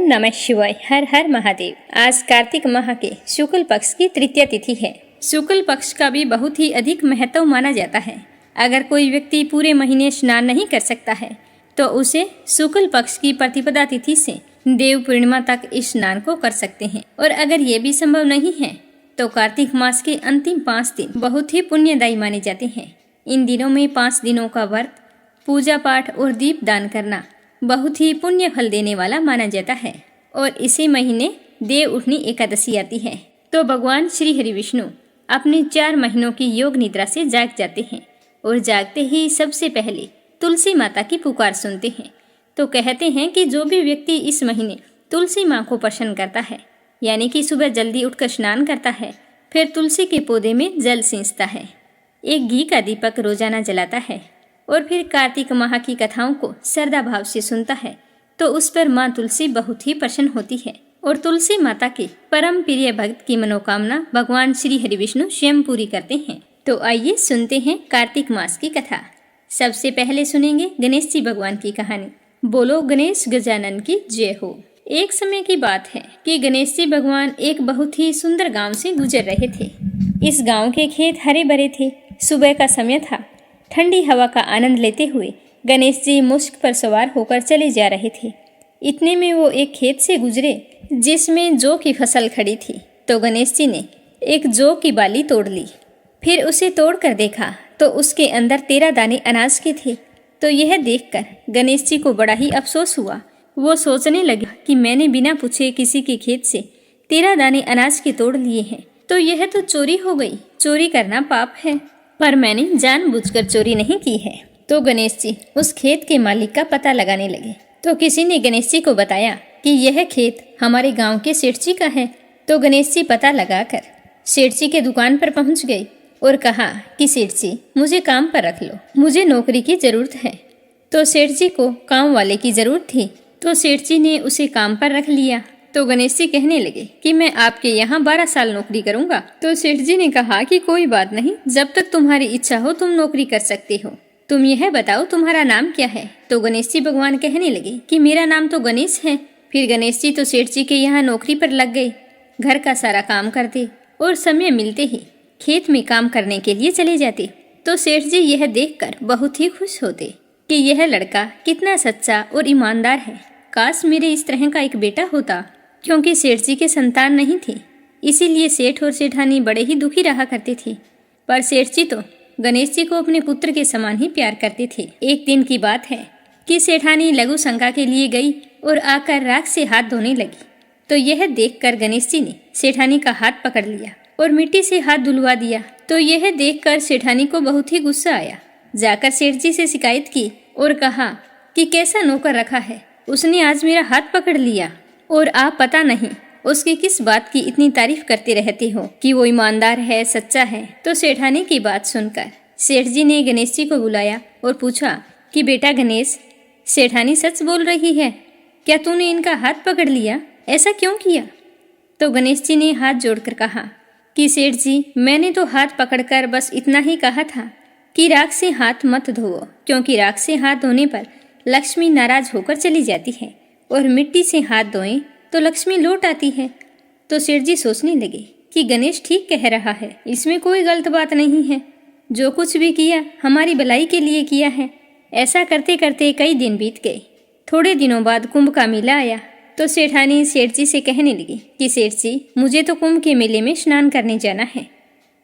नमः शिवाय। हर हर महादेव। आज कार्तिक माह के शुक्ल पक्ष की तृतीया तिथि है। शुक्ल पक्ष का भी बहुत ही अधिक महत्व माना जाता है। अगर कोई व्यक्ति पूरे महीने स्नान नहीं कर सकता है तो उसे शुक्ल पक्ष की प्रतिपदा तिथि से देव पूर्णिमा तक इस स्नान को कर सकते हैं। और अगर ये भी संभव नहीं है तो कार्तिक मास के अंतिम 5 दिन बहुत ही पुण्यदायी माने जाते हैं। इन दिनों में 5 दिनों का व्रत, पूजा पाठ और दीप दान करना बहुत ही पुण्य फल देने वाला माना जाता है। और इसी महीने देव उठनी एकादशी आती है तो भगवान श्री हरि विष्णु अपने 4 महीनों की योग निद्रा से जाग जाते हैं और जागते ही सबसे पहले तुलसी माता की पुकार सुनते हैं। तो कहते हैं कि जो भी व्यक्ति इस महीने तुलसी माँ को प्रसन्न करता है, यानी कि सुबह जल्दी उठकर स्नान करता है, फिर तुलसी के पौधे में जल सींचता है, एक घी का दीपक रोजाना जलाता है और फिर कार्तिक माह की कथाओं को श्रद्धा भाव से सुनता है तो उस पर माँ तुलसी बहुत ही प्रसन्न होती है और तुलसी माता के परम प्रिय भक्त की मनोकामना भगवान श्री हरि विष्णु स्वयं पूरी करते हैं। तो आइए सुनते हैं कार्तिक मास की कथा। सबसे पहले सुनेंगे गणेश जी भगवान की कहानी। बोलो गणेश गजानन की जय हो। एक समय की बात है कि गणेश जी भगवान एक बहुत ही सुंदर गांव से गुजर रहे थे। इस गांव के खेत हरे भरे थे। सुबह का समय था। ठंडी हवा का आनंद लेते हुए गणेश जी मुश्क पर सवार होकर चले जा रहे थे। इतने में वो एक खेत से गुजरे जिसमें जौ की फसल खड़ी थी। तो गणेश जी ने एक जौ की बाली तोड़ ली। फिर उसे तोड़कर देखा तो उसके अंदर 13 दाने अनाज के थे। तो यह देखकर गणेश जी को बड़ा ही अफसोस हुआ। वो सोचने लगे कि मैंने बिना पूछे किसी के खेत से 13 दाने अनाज के तोड़ लिए हैं, तो यह तो चोरी हो गई। चोरी करना पाप है, पर मैंने जानबूझकर चोरी नहीं की है। तो गणेश जी उस खेत के मालिक का पता लगाने लगे। तो किसी ने गणेश जी को बताया कि यह खेत हमारे गांव के सेठ जी का है। तो गणेश जी पता लगाकर सेठ जी के दुकान पर पहुंच गए और कहा कि सेठ जी मुझे काम पर रख लो, मुझे नौकरी की जरूरत है। तो सेठ जी को काम वाले की जरूरत थी, तो सेठ जी ने उसे काम पर रख लिया। तो गणेश जी कहने लगे कि मैं आपके यहाँ 12 साल नौकरी करूंगा। तो सेठ जी ने कहा कि कोई बात नहीं, जब तक तुम्हारी इच्छा हो तुम नौकरी कर सकते हो। तुम यह बताओ तुम्हारा नाम क्या है। तो गणेश जी भगवान कहने लगे कि मेरा नाम तो गणेश है। फिर गणेश जी तो सेठ जी के यहाँ नौकरी पर लग गए। घर का सारा काम करते और समय मिलते ही खेत में काम करने के लिए चले जाते। तो सेठ जी यह देखकर बहुत ही खुश होते कि यह लड़का कितना सच्चा और ईमानदार है। काश मेरे इस तरह का एक बेटा होता। क्योंकि सेठ जी के संतान नहीं थी, इसीलिए सेठ और सेठानी बड़े ही दुखी रहा करते थे। पर सेठ जी तो गणेश जी को अपने पुत्र के समान ही प्यार करते थे। एक दिन की बात है कि सेठानी लघु शंका के लिए गई और आकर राख से हाथ धोने लगी। तो यह देखकर गणेश जी ने सेठानी का हाथ पकड़ लिया और मिट्टी से हाथ धुलवा दिया। तो यह देखकर सेठानी को बहुत ही गुस्सा आया। जाकर सेठ जी से शिकायत की और कहा कि कैसा नौकर रखा है, उसने आज मेरा हाथ पकड़ लिया और आप पता नहीं उसकी किस बात की इतनी तारीफ करते रहते हो कि वो ईमानदार है, सच्चा है। तो सेठानी की बात सुनकर सेठ जी ने गणेश जी को बुलाया और पूछा कि बेटा गणेश, सेठानी सच बोल रही है क्या? तूने इनका हाथ पकड़ लिया, ऐसा क्यों किया? तो गणेश जी ने हाथ जोड़कर कहा कि सेठ जी, मैंने तो हाथ पकड़कर बस इतना ही कहा था कि राख से हाथ मत धोओ, क्योंकि राख से हाथ धोने पर लक्ष्मी नाराज होकर चली जाती है और मिट्टी से हाथ धोएं तो लक्ष्मी लौट आती है। तो सेठ जी सोचने लगे कि गणेश ठीक कह रहा है, इसमें कोई गलत बात नहीं है। जो कुछ भी किया हमारी भलाई के लिए किया है। ऐसा करते करते कई दिन बीत गए। थोड़े दिनों बाद कुंभ का मेला आया। तो सेठानी सेठ जी से कहने लगी कि सेठ जी, मुझे तो कुंभ के मेले में स्नान करने जाना है।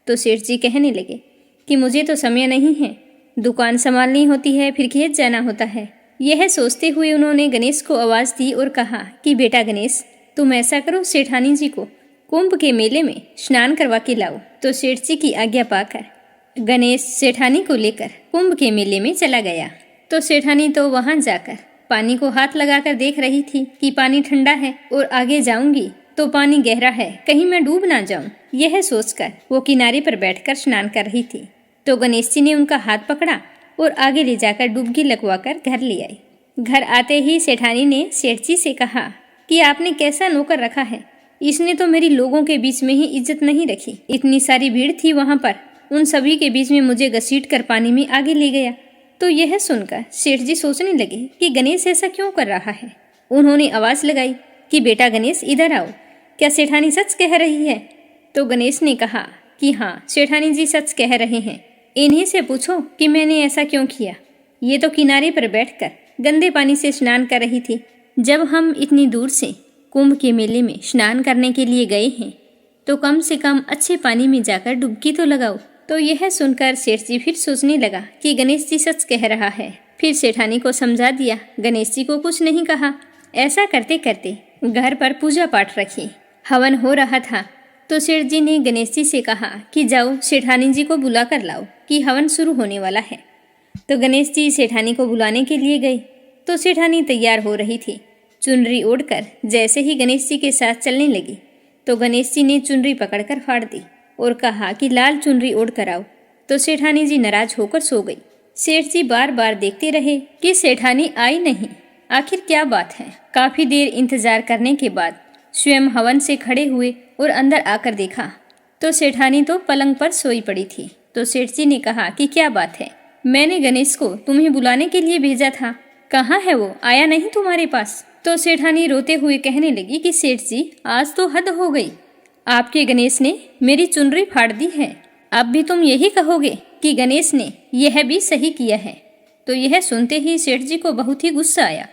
तो सेठ जी कहने लगे कि मुझे तो समय नहीं है, दुकान संभालनी होती है, फिर खेत जाना होता है। यह सोचते हुए उन्होंने गणेश को आवाज दी और कहा कि बेटा गणेश, तुम ऐसा करो, सेठानी जी को कुंभ के मेले में स्नान करवा के लाओ। तो सेठ जी की आज्ञा पाकर गणेश सेठानी को लेकर कुंभ के मेले में चला गया। तो सेठानी तो वहां जाकर पानी को हाथ लगाकर देख रही थी कि पानी ठंडा है और आगे जाऊंगी तो पानी गहरा है, कहीं मैं डूब ना जाऊं। यह सोचकर वो किनारे पर बैठकर स्नान कर रही थी। तो गणेश जी ने उनका हाथ पकड़ा और आगे ले जाकर डुबकी लगवाकर घर ले आई। घर आते ही सेठानी ने सेठ जी से कहा कि आपने कैसा नौकर रखा है, इसने तो मेरी लोगों के बीच में ही इज्जत नहीं रखी। इतनी सारी भीड़ थी वहां पर, उन सभी के बीच में मुझे घसीट कर पानी में आगे ले गया। तो यह सुनकर सेठ जी सोचने लगे कि गणेश ऐसा क्यों कर रहा है। उन्होंने आवाज लगाई कि बेटा गणेश इधर आओ, क्या सेठानी सच कह रही है? तो गणेश ने कहा कि हाँ, सेठानी जी सच कह रहे हैं। इन्हीं से पूछो कि मैंने ऐसा क्यों किया। ये तो किनारे पर बैठकर गंदे पानी से स्नान कर रही थी। जब हम इतनी दूर से कुंभ के मेले में स्नान करने के लिए गए हैं तो कम से कम अच्छे पानी में जाकर डुबकी तो लगाओ। तो यह सुनकर सेठ जी फिर सोचने लगा कि गणेश जी सच कह रहा है। फिर सेठानी को समझा दिया, गणेश जी को कुछ नहीं कहा। ऐसा करते करते घर पर पूजा पाठ रखी। हवन हो रहा था तो सेठ जी ने गणेश जी से कहा कि जाओ सेठानी जी को बुला कर लाओ कि हवन शुरू होने वाला है। तो गणेश जी सेठानी को बुलाने के लिए गए तो सेठानी तैयार हो रही थी। चुनरी ओढ़कर जैसे ही गणेश जी के साथ चलने लगी तो गणेश जी ने चुनरी पकड़कर फाड़ दी और कहा कि लाल चुनरी ओढ़ कर आओ। तो सेठानी जी नाराज होकर सो गई। सेठ जी बार बार देखते रहे कि सेठानी आई नहीं, आखिर क्या बात है। काफी देर इंतजार करने के बाद स्वयं हवन से खड़े हुए और अंदर आकर देखा तो सेठानी तो पलंग पर सोई पड़ी थी। तो सेठ जी ने कहा कि क्या बात है, मैंने गणेश को तुम्हें बुलाने के लिए भेजा था, कहाँ है वो, आया नहीं तुम्हारे पास? तो सेठानी रोते हुए कहने लगी कि सेठ जी आज तो हद हो गई, आपके गणेश ने मेरी चुनरी फाड़ दी है। अब भी तुम यही कहोगे कि गणेश ने यह भी सही किया है। तो यह सुनते ही सेठ जी को बहुत ही गुस्सा आया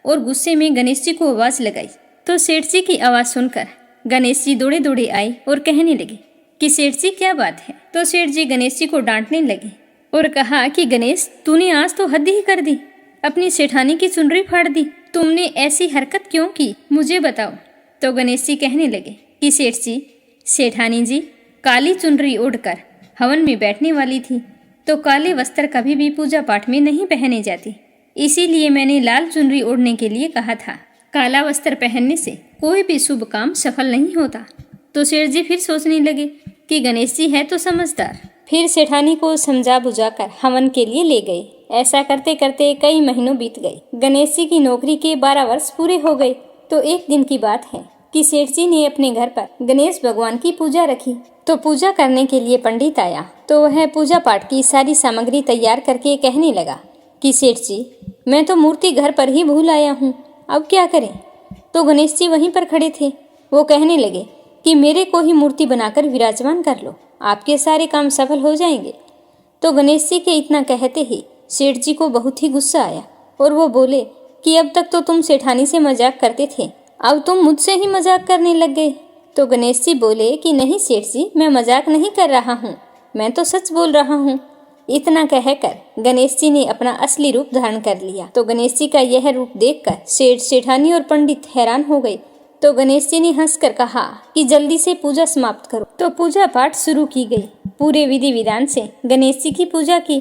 और गुस्से में गणेश जी को आवाज लगाई। तो सेठ जी की आवाज सुनकर गणेश जी दौड़े दौड़े आए और कहने लगे कि सेठ जी क्या बात है। तो सेठ जी गणेश जी को डांटने लगे और कहा कि गणेश तूने आज तो हद ही कर दी, अपनी सेठानी की चुनरी फाड़ दी, तुमने ऐसी हरकत क्यों की, मुझे बताओ। तो गणेश जी कहने लगे कि सेठ जी, सेठानी जी काली चुनरी ओढ़कर हवन में बैठने वाली थी तो काले वस्त्र कभी भी पूजा पाठ में नहीं पहने जाते, इसीलिए मैंने लाल चुनरी ओढ़ने के लिए कहा था। काला वस्त्र पहनने से कोई भी शुभ काम सफल नहीं होता। तो सेठ जी फिर सोचने लगे कि गणेश जी है तो समझदार। फिर सेठानी को समझा बुझाकर हवन के लिए ले गए। ऐसा करते करते कई महीनों बीत गए। गणेश जी की नौकरी के 12 वर्ष पूरे हो गए। तो एक दिन की बात है कि सेठ जी ने अपने घर पर गणेश भगवान की पूजा रखी। तो पूजा करने के लिए पंडित आया तो वह पूजा पाठ की सारी सामग्री तैयार करके कहने लगा कि सेठ जी, मैं तो मूर्ति घर पर ही भूल आया हूँ, अब क्या करें। तो गणेश जी वहीं पर खड़े थे। वो कहने लगे कि मेरे को ही मूर्ति बनाकर विराजमान कर लो, आपके सारे काम सफल हो जाएंगे। तो गणेश जी के इतना कहते ही सेठ जी को बहुत ही गुस्सा आया और वो बोले कि अब तक तो तुम सेठानी से मजाक करते थे, अब तुम मुझसे ही मजाक करने लग गए। तो गणेश जी बोले कि नहीं सेठ जी, मैं मजाक नहीं कर रहा हूँ, मैं तो सच बोल रहा हूँ। इतना कहकर गणेश जी ने अपना असली रूप धारण कर लिया। तो गणेश जी का यह रूप देखकर सेठ, सेठानी और पंडित हैरान हो गए। तो गणेश जी ने हंसकर कहा कि जल्दी से पूजा समाप्त करो। तो पूजा पाठ शुरू की गई। पूरे विधि विधान से गणेश जी की पूजा की।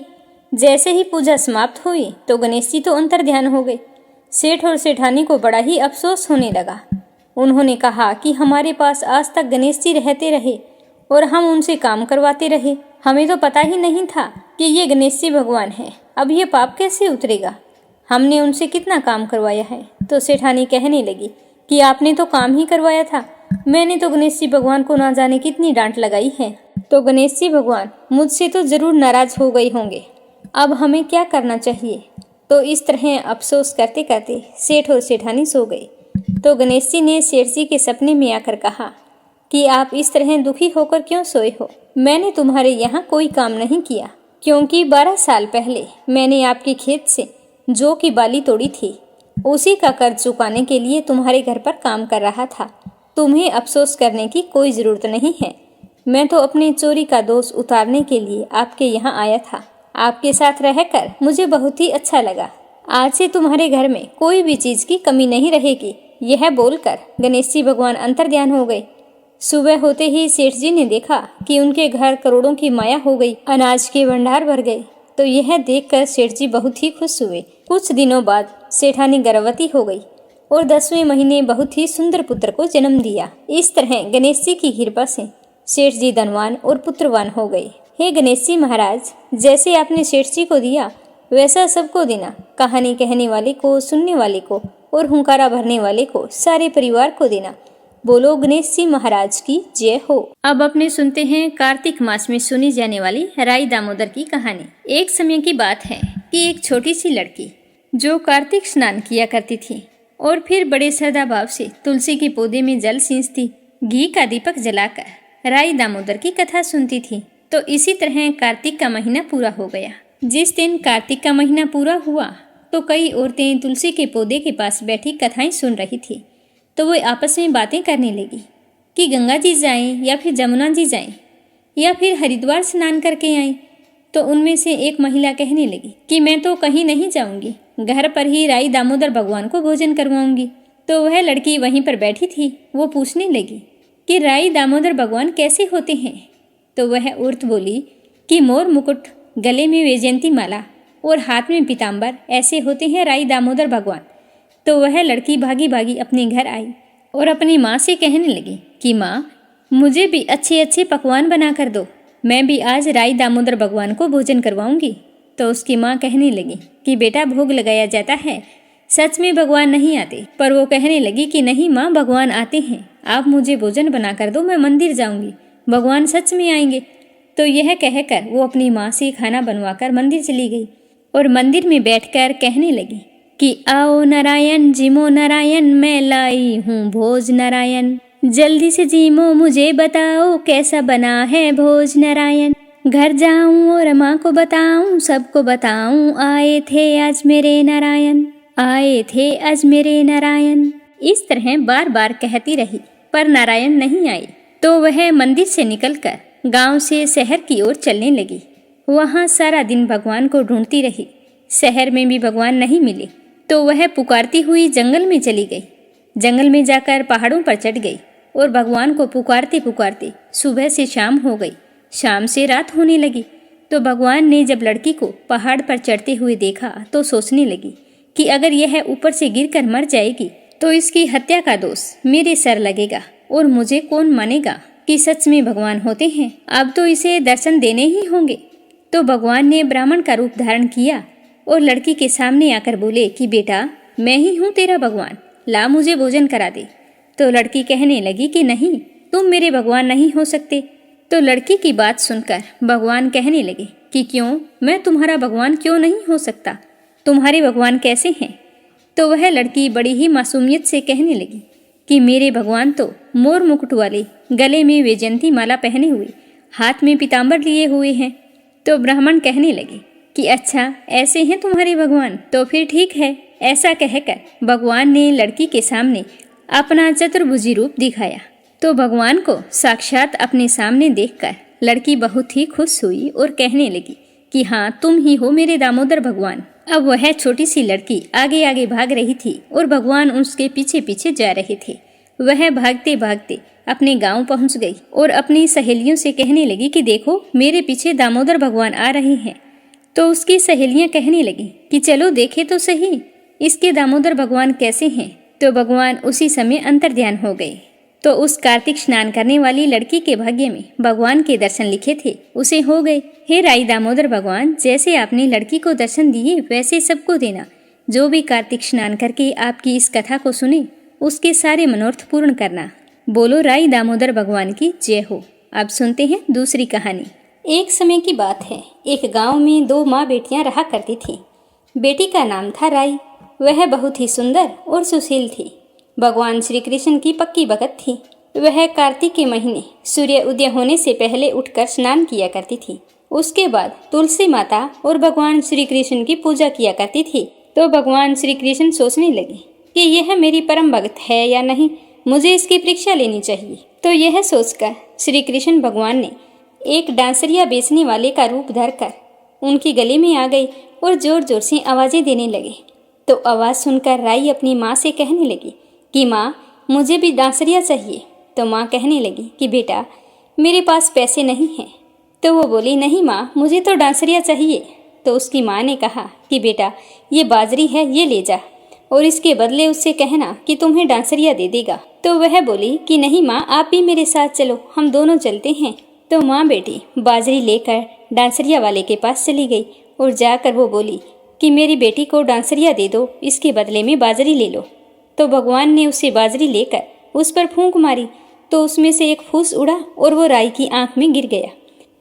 जैसे ही पूजा समाप्त हुई तो गणेश जी तो अंतर ध्यान हो गए। सेठ और सेठानी को बड़ा ही अफसोस होने लगा। उन्होंने कहा कि हमारे पास आज तक गणेश जी रहते रहे और हम उनसे काम करवाते रहे, हमें तो पता ही नहीं था कि ये गणेश जी भगवान है। अब ये पाप कैसे उतरेगा, हमने उनसे कितना काम करवाया है। तो सेठानी कहने लगी कि आपने तो काम ही करवाया था, मैंने तो गणेश जी भगवान को ना जाने कितनी डांट लगाई है। तो गणेश जी भगवान मुझसे तो जरूर नाराज हो गए होंगे, अब हमें क्या करना चाहिए। तो इस तरह अफसोस करते करते सेठ और सेठानी सो गए। तो गणेश जी ने सेठ जी के सपने में आकर कहा कि आप इस तरह दुखी होकर क्यों सोए हो, मैंने तुम्हारे यहाँ कोई काम नहीं किया, क्योंकि 12 साल पहले मैंने आपके खेत से जौ की बाली तोड़ी थी, उसी का कर्ज चुकाने के लिए तुम्हारे घर पर काम कर रहा था। तुम्हें अफसोस करने की कोई ज़रूरत नहीं है, मैं तो अपने चोरी का दोष उतारने के लिए आपके यहाँ आया था। आपके साथ रहकर मुझे बहुत ही अच्छा लगा। आज से तुम्हारे घर में कोई भी चीज़ की कमी नहीं रहेगी। यह बोलकर गणेश जी भगवान अंतर्ध्यान हो गए। सुबह होते ही सेठ जी ने देखा कि उनके घर करोड़ों की माया हो गई, अनाज के भंडार भर गए। तो यह देखकर सेठ जी बहुत ही खुश हुए। कुछ दिनों बाद सेठानी गर्भवती हो गई और 10वें महीने बहुत ही सुंदर पुत्र को जन्म दिया। इस तरह गणेश जी की कृपा से सेठ जी धनवान और पुत्रवान हो गए। हे गणेश जी महाराज, जैसे आपने सेठ जी को दिया वैसा सबको देना, कहानी कहने वाले को, सुनने वाले को और हुंकारा भरने वाले को, सारे परिवार को देना। बोलो गणेश जी महाराज की जय हो। अब अपने सुनते हैं कार्तिक मास में सुनी जाने वाली राई दामोदर की कहानी। एक समय की बात है कि एक छोटी सी लड़की जो कार्तिक स्नान किया करती थी और फिर बड़े श्रद्धा भाव से तुलसी के पौधे में जल सींचती, घी का दीपक जलाकर राई दामोदर की कथा सुनती थी। तो इसी तरह कार्तिक का महीना पूरा हो गया। जिस दिन कार्तिक का महीना पूरा हुआ तो कई औरतें तुलसी के पौधे के पास बैठी कथाएं सुन रही थी। तो वो आपस में बातें करने लगी कि गंगा जी जाएं या फिर जमुना जी जाएं या फिर हरिद्वार स्नान करके आएं। तो उनमें से एक महिला कहने लगी कि मैं तो कहीं नहीं जाऊंगी, घर पर ही राई दामोदर भगवान को भोजन करवाऊंगी। तो वह लड़की वहीं पर बैठी थी, वो पूछने लगी कि राई दामोदर भगवान कैसे होते हैं। तो वह औरत बोली कि मोर मुकुट, गले में वैजयंती माला और हाथ में पीताम्बर, ऐसे होते हैं राई दामोदर भगवान। तो वह लड़की भागी भागी अपने घर आई और अपनी माँ से कहने लगी कि माँ, मुझे भी अच्छे अच्छे पकवान बना कर दो, मैं भी आज राई दामोदर भगवान को भोजन करवाऊंगी। तो उसकी माँ कहने लगी कि बेटा, भोग लगाया जाता है, सच में भगवान नहीं आते। पर वो कहने लगी कि नहीं माँ, भगवान आते हैं, आप मुझे भोजन बना कर दो, मैं मंदिर जाऊंगी, भगवान सच में आएंगे। तो यह कहकर वो अपनी माँ से खाना बनवाकर मंदिर चली गई और मंदिर में बैठकर कहने लगी कि आओ नारायण, जिमो नारायण, मैं लाई हूँ भोज नारायण, जल्दी से जिमो मुझे बताओ कैसा बना है भोज नारायण। घर जाऊं और माँ को बताऊं, सबको बताऊं, आए थे आज मेरे नारायण, आए थे आज मेरे नारायण। इस तरह बार बार कहती रही पर नारायण नहीं आए। तो वह मंदिर से निकलकर गांव से शहर की ओर चलने लगी। वहां सारा दिन भगवान को ढूंढती रही, शहर में भी भगवान नहीं मिले। तो वह पुकारती हुई जंगल में चली गई। जंगल में जाकर पहाड़ों पर चढ़ गई और भगवान को पुकारते पुकारते सुबह से शाम हो गई, शाम से रात होने लगी। तो भगवान ने जब लड़की को पहाड़ पर चढ़ते हुए देखा तो सोचने लगी कि अगर यह ऊपर से गिरकर मर जाएगी तो इसकी हत्या का दोष मेरे सर लगेगा और मुझे कौन मानेगा कि सच में भगवान होते हैं। अब तो इसे दर्शन देने ही होंगे। तो भगवान ने ब्राह्मण का रूप धारण किया और लड़की के सामने आकर बोले कि बेटा, मैं ही हूँ तेरा भगवान, ला मुझे भोजन करा दे। तो लड़की कहने लगी कि नहीं, तुम मेरे भगवान नहीं हो सकते। तो लड़की की बात सुनकर भगवान कहने लगे कि क्यों, मैं तुम्हारा भगवान क्यों नहीं हो सकता, तुम्हारे भगवान कैसे हैं। तो वह लड़की बड़ी ही मासूमियत से कहने लगी कि मेरे भगवान तो मोर मुकुट वाले, गले में वैजयंती माला पहने हुए, हाथ में पीताम्बर लिए हुए हैं। तो ब्राह्मण कहने लगे कि अच्छा, ऐसे हैं तुम्हारे भगवान, तो फिर ठीक है। ऐसा कहकर भगवान ने लड़की के सामने अपना चतुर्भुजी रूप दिखाया। तो भगवान को साक्षात अपने सामने देखकर लड़की बहुत ही खुश हुई और कहने लगी कि हाँ, तुम ही हो मेरे दामोदर भगवान। अब वह छोटी सी लड़की आगे आगे भाग रही थी और भगवान उसके पीछे पीछे जा रहे थे। वह भागते भागते अपने गांव पहुंच गई और अपनी सहेलियों से कहने लगी कि देखो, मेरे पीछे दामोदर भगवान आ रहे हैं। तो उसकी सहेलियां कहने लगी कि चलो देखे तो सही, इसके दामोदर भगवान कैसे हैं। तो भगवान उसी समय अंतर्ध्यान हो गए। तो उस कार्तिक स्नान करने वाली लड़की के भाग्य में भगवान के दर्शन लिखे थे, उसे हो गए। हे राई दामोदर भगवान, जैसे आपने लड़की को दर्शन दिए वैसे सबको देना। जो भी कार्तिक स्नान करके आपकी इस कथा को सुने उसके सारे मनोरथ पूर्ण करना। बोलो राई दामोदर भगवान की जय हो। अब सुनते हैं दूसरी कहानी। एक समय की बात है, एक गांव में दो माँ बेटियां रहा करती थीं। बेटी का नाम था राई, वह बहुत ही सुंदर और सुशील थी। भगवान श्री कृष्ण की पक्की भगत थी। वह कार्तिक के महीने सूर्य उदय होने से पहले उठकर स्नान किया करती थी। उसके बाद तुलसी माता और भगवान श्री कृष्ण की पूजा किया करती थी। तो भगवान श्री कृष्ण सोचने लगे कि यह मेरी परम भक्त है या नहीं, मुझे इसकी परीक्षा लेनी चाहिए। तो यह सोचकर श्री कृष्ण भगवान ने एक डांसरिया बेचने वाले का रूप धरकर उनके गले में आ गए और जोर जोर से आवाजें देने लगे। तो आवाज़ सुनकर राई अपनी माँ से कहने लगी कि माँ, मुझे भी डांसरिया चाहिए। तो माँ कहने लगी कि बेटा, मेरे पास पैसे नहीं हैं। तो वो बोली नहीं माँ, मुझे तो डांसरिया चाहिए। तो उसकी माँ ने कहा कि बेटा, ये बाजरी है, ये ले जा और इसके बदले उससे कहना कि तुम्हें डांसरिया दे देगा। तो वह बोली कि नहीं माँ, आप भी मेरे साथ चलो, हम दोनों चलते हैं। तो माँ बेटी बाजरी लेकर डांसरिया वाले के पास चली गई और जाकर वो बोली कि मेरी बेटी को डांसरिया दे दो, इसके बदले में बाजरी ले लो। तो भगवान ने उसे बाजरी लेकर उस पर फूंक मारी तो उसमें से एक फूस उड़ा और वो राई की आंख में गिर गया।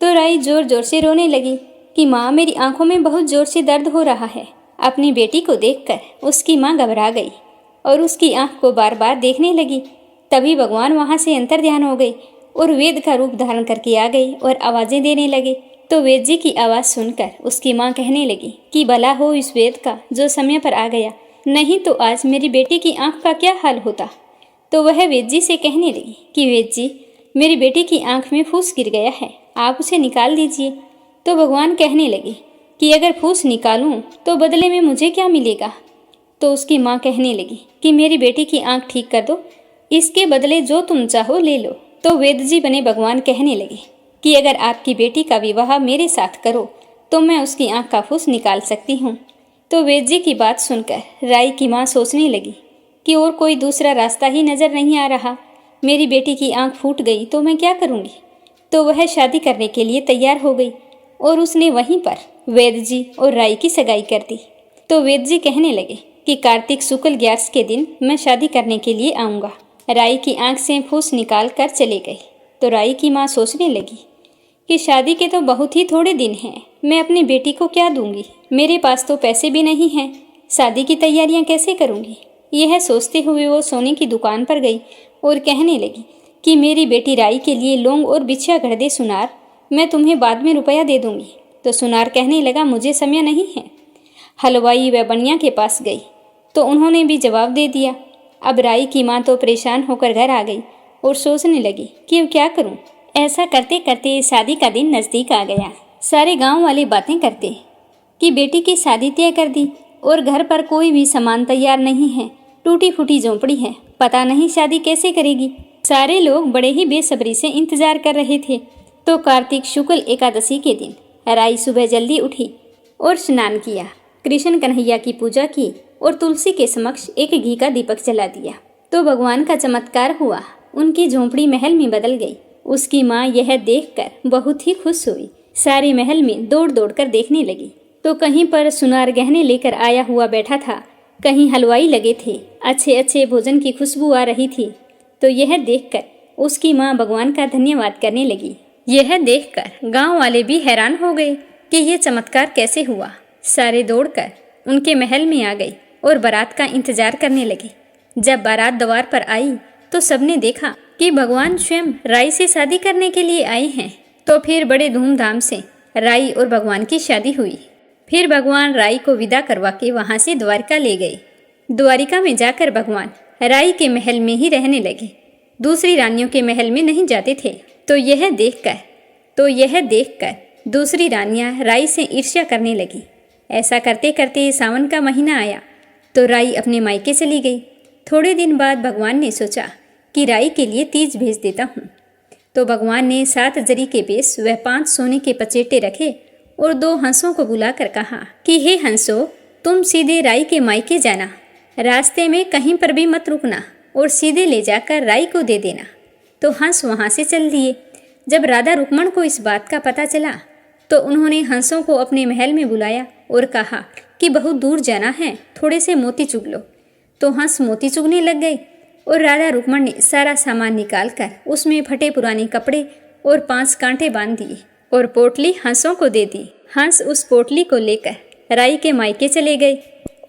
तो राई जोर जोर से रोने लगी कि माँ, मेरी आंखों में बहुत जोर से दर्द हो रहा है। अपनी बेटी को देखकर उसकी माँ घबरा गई और उसकी आंख को बार बार देखने लगी। तभी भगवान वहां से अंतर्ध्यान हो गए और वेद का रूप धारण करके आ गई और आवाजें देने लगे। तो वेद जी की आवाज सुनकर उसकी माँ कहने लगी कि भला हो इस वेद का जो समय पर आ गया, नहीं तो आज मेरी बेटी की आंख का क्या हाल होता। तो वह वेद जी से कहने लगी कि वेद जी, मेरी बेटी की आंख में फूस गिर गया है, आप उसे निकाल दीजिए। तो भगवान कहने लगे कि अगर फूस निकालूं तो बदले में मुझे क्या मिलेगा। तो उसकी माँ कहने लगी कि मेरी बेटी की आंख ठीक कर दो, इसके बदले जो तुम चाहो ले लो। तो वेद जी बने भगवान कहने लगे कि अगर आपकी बेटी का विवाह मेरे साथ करो तो मैं उसकी आंख का फूस निकाल सकती हूँ। तो वेद जी की बात सुनकर राई की माँ सोचने लगी कि और कोई दूसरा रास्ता ही नजर नहीं आ रहा, मेरी बेटी की आंख फूट गई तो मैं क्या करूँगी। तो वह शादी करने के लिए तैयार हो गई और उसने वहीं पर वेद जी और राई की सगाई कर दी। तो वेद जी कहने लगे कि कार्तिक शुक्ल 11 के दिन मैं शादी करने के लिए आऊँगा। राई की आंख से फूस निकाल कर चले गए। तो राई की माँ सोचने लगी कि शादी के तो बहुत ही थोड़े दिन हैं, मैं अपनी बेटी को क्या दूंगी, मेरे पास तो पैसे भी नहीं हैं, शादी की तैयारियां कैसे करूंगी। यह सोचते हुए वो सोने की दुकान पर गई और कहने लगी कि मेरी बेटी राई के लिए लौंग और बिछिया घर दे सुनार, मैं तुम्हें बाद में रुपया दे दूंगी। तो सुनार कहने लगा मुझे समय नहीं है। हलवाई व बनिया के पास गई तो उन्होंने भी जवाब दे दिया। अब राई की माँ तो परेशान होकर घर आ गई और सोचने लगी कि अब क्या करूं। ऐसा करते करते शादी का दिन नज़दीक आ गया। सारे गांव वाले बातें करते कि बेटी की शादी तय कर दी और घर पर कोई भी सामान तैयार नहीं है, टूटी फूटी झोंपड़ी है, पता नहीं शादी कैसे करेगी। सारे लोग बड़े ही बेसब्री से इंतजार कर रहे थे। तो कार्तिक शुक्ल एकादशी के दिन राई सुबह जल्दी उठी और स्नान किया, कृष्ण कन्हैया की पूजा की और तुलसी के समक्ष एक घी का दीपक जला दिया। तो भगवान का चमत्कार हुआ, उनकी झोंपड़ी महल में बदल गई। उसकी माँ यह देखकर बहुत ही खुश हुई, सारे महल में दौड़ दौड़ कर देखने लगी। तो कहीं पर सुनार गहने लेकर आया हुआ बैठा था, कहीं हलवाई लगे थे, अच्छे अच्छे भोजन की खुशबू आ रही थी। तो यह देखकर उसकी माँ भगवान का धन्यवाद करने लगी। यह देखकर गांव वाले भी हैरान हो गए कि यह चमत्कार कैसे हुआ। सारे दौड़कर उनके महल में आ गए और बारात का इंतजार करने लगे। जब बारात द्वार पर आई तो सबने देखा कि भगवान स्वयं राई से शादी करने के लिए आए हैं। तो फिर बड़े धूमधाम से राई और भगवान की शादी हुई। फिर भगवान राई को विदा करवा के वहां से द्वारिका ले गए। द्वारिका में जाकर भगवान राई के महल में ही रहने लगे, दूसरी रानियों के महल में नहीं जाते थे। तो यह देखकर दूसरी रानियां राई से ईर्ष्या करने लगी। ऐसा करते करते सावन का महीना आया तो राई अपने मायके चली गई। थोड़े दिन बाद भगवान ने सोचा कि राई के लिए तीज भेज देता हूँ। तो भगवान ने 7 जरी के बेस व 5 सोने के पचेटे रखे और 2 हंसों को बुलाकर कहा कि हे हंसो, तुम सीधे राई के मायके जाना, रास्ते में कहीं पर भी मत रुकना और सीधे ले जाकर राई को दे देना। तो हंस वहाँ से चल दिए। जब राधा रुक्मण को इस बात का पता चला तो उन्होंने हंसों को अपने महल में बुलाया और कहा कि बहुत दूर जाना है, थोड़े से मोती चुग लो। तो हंस मोती चुगने लग गए और राधा रुक्मण ने सारा सामान निकालकर उसमें फटे पुराने कपड़े और 5 कांटे बांध दिए और पोटली हंसों को दे दी। हंस उस पोटली को लेकर राई के मायके चले गए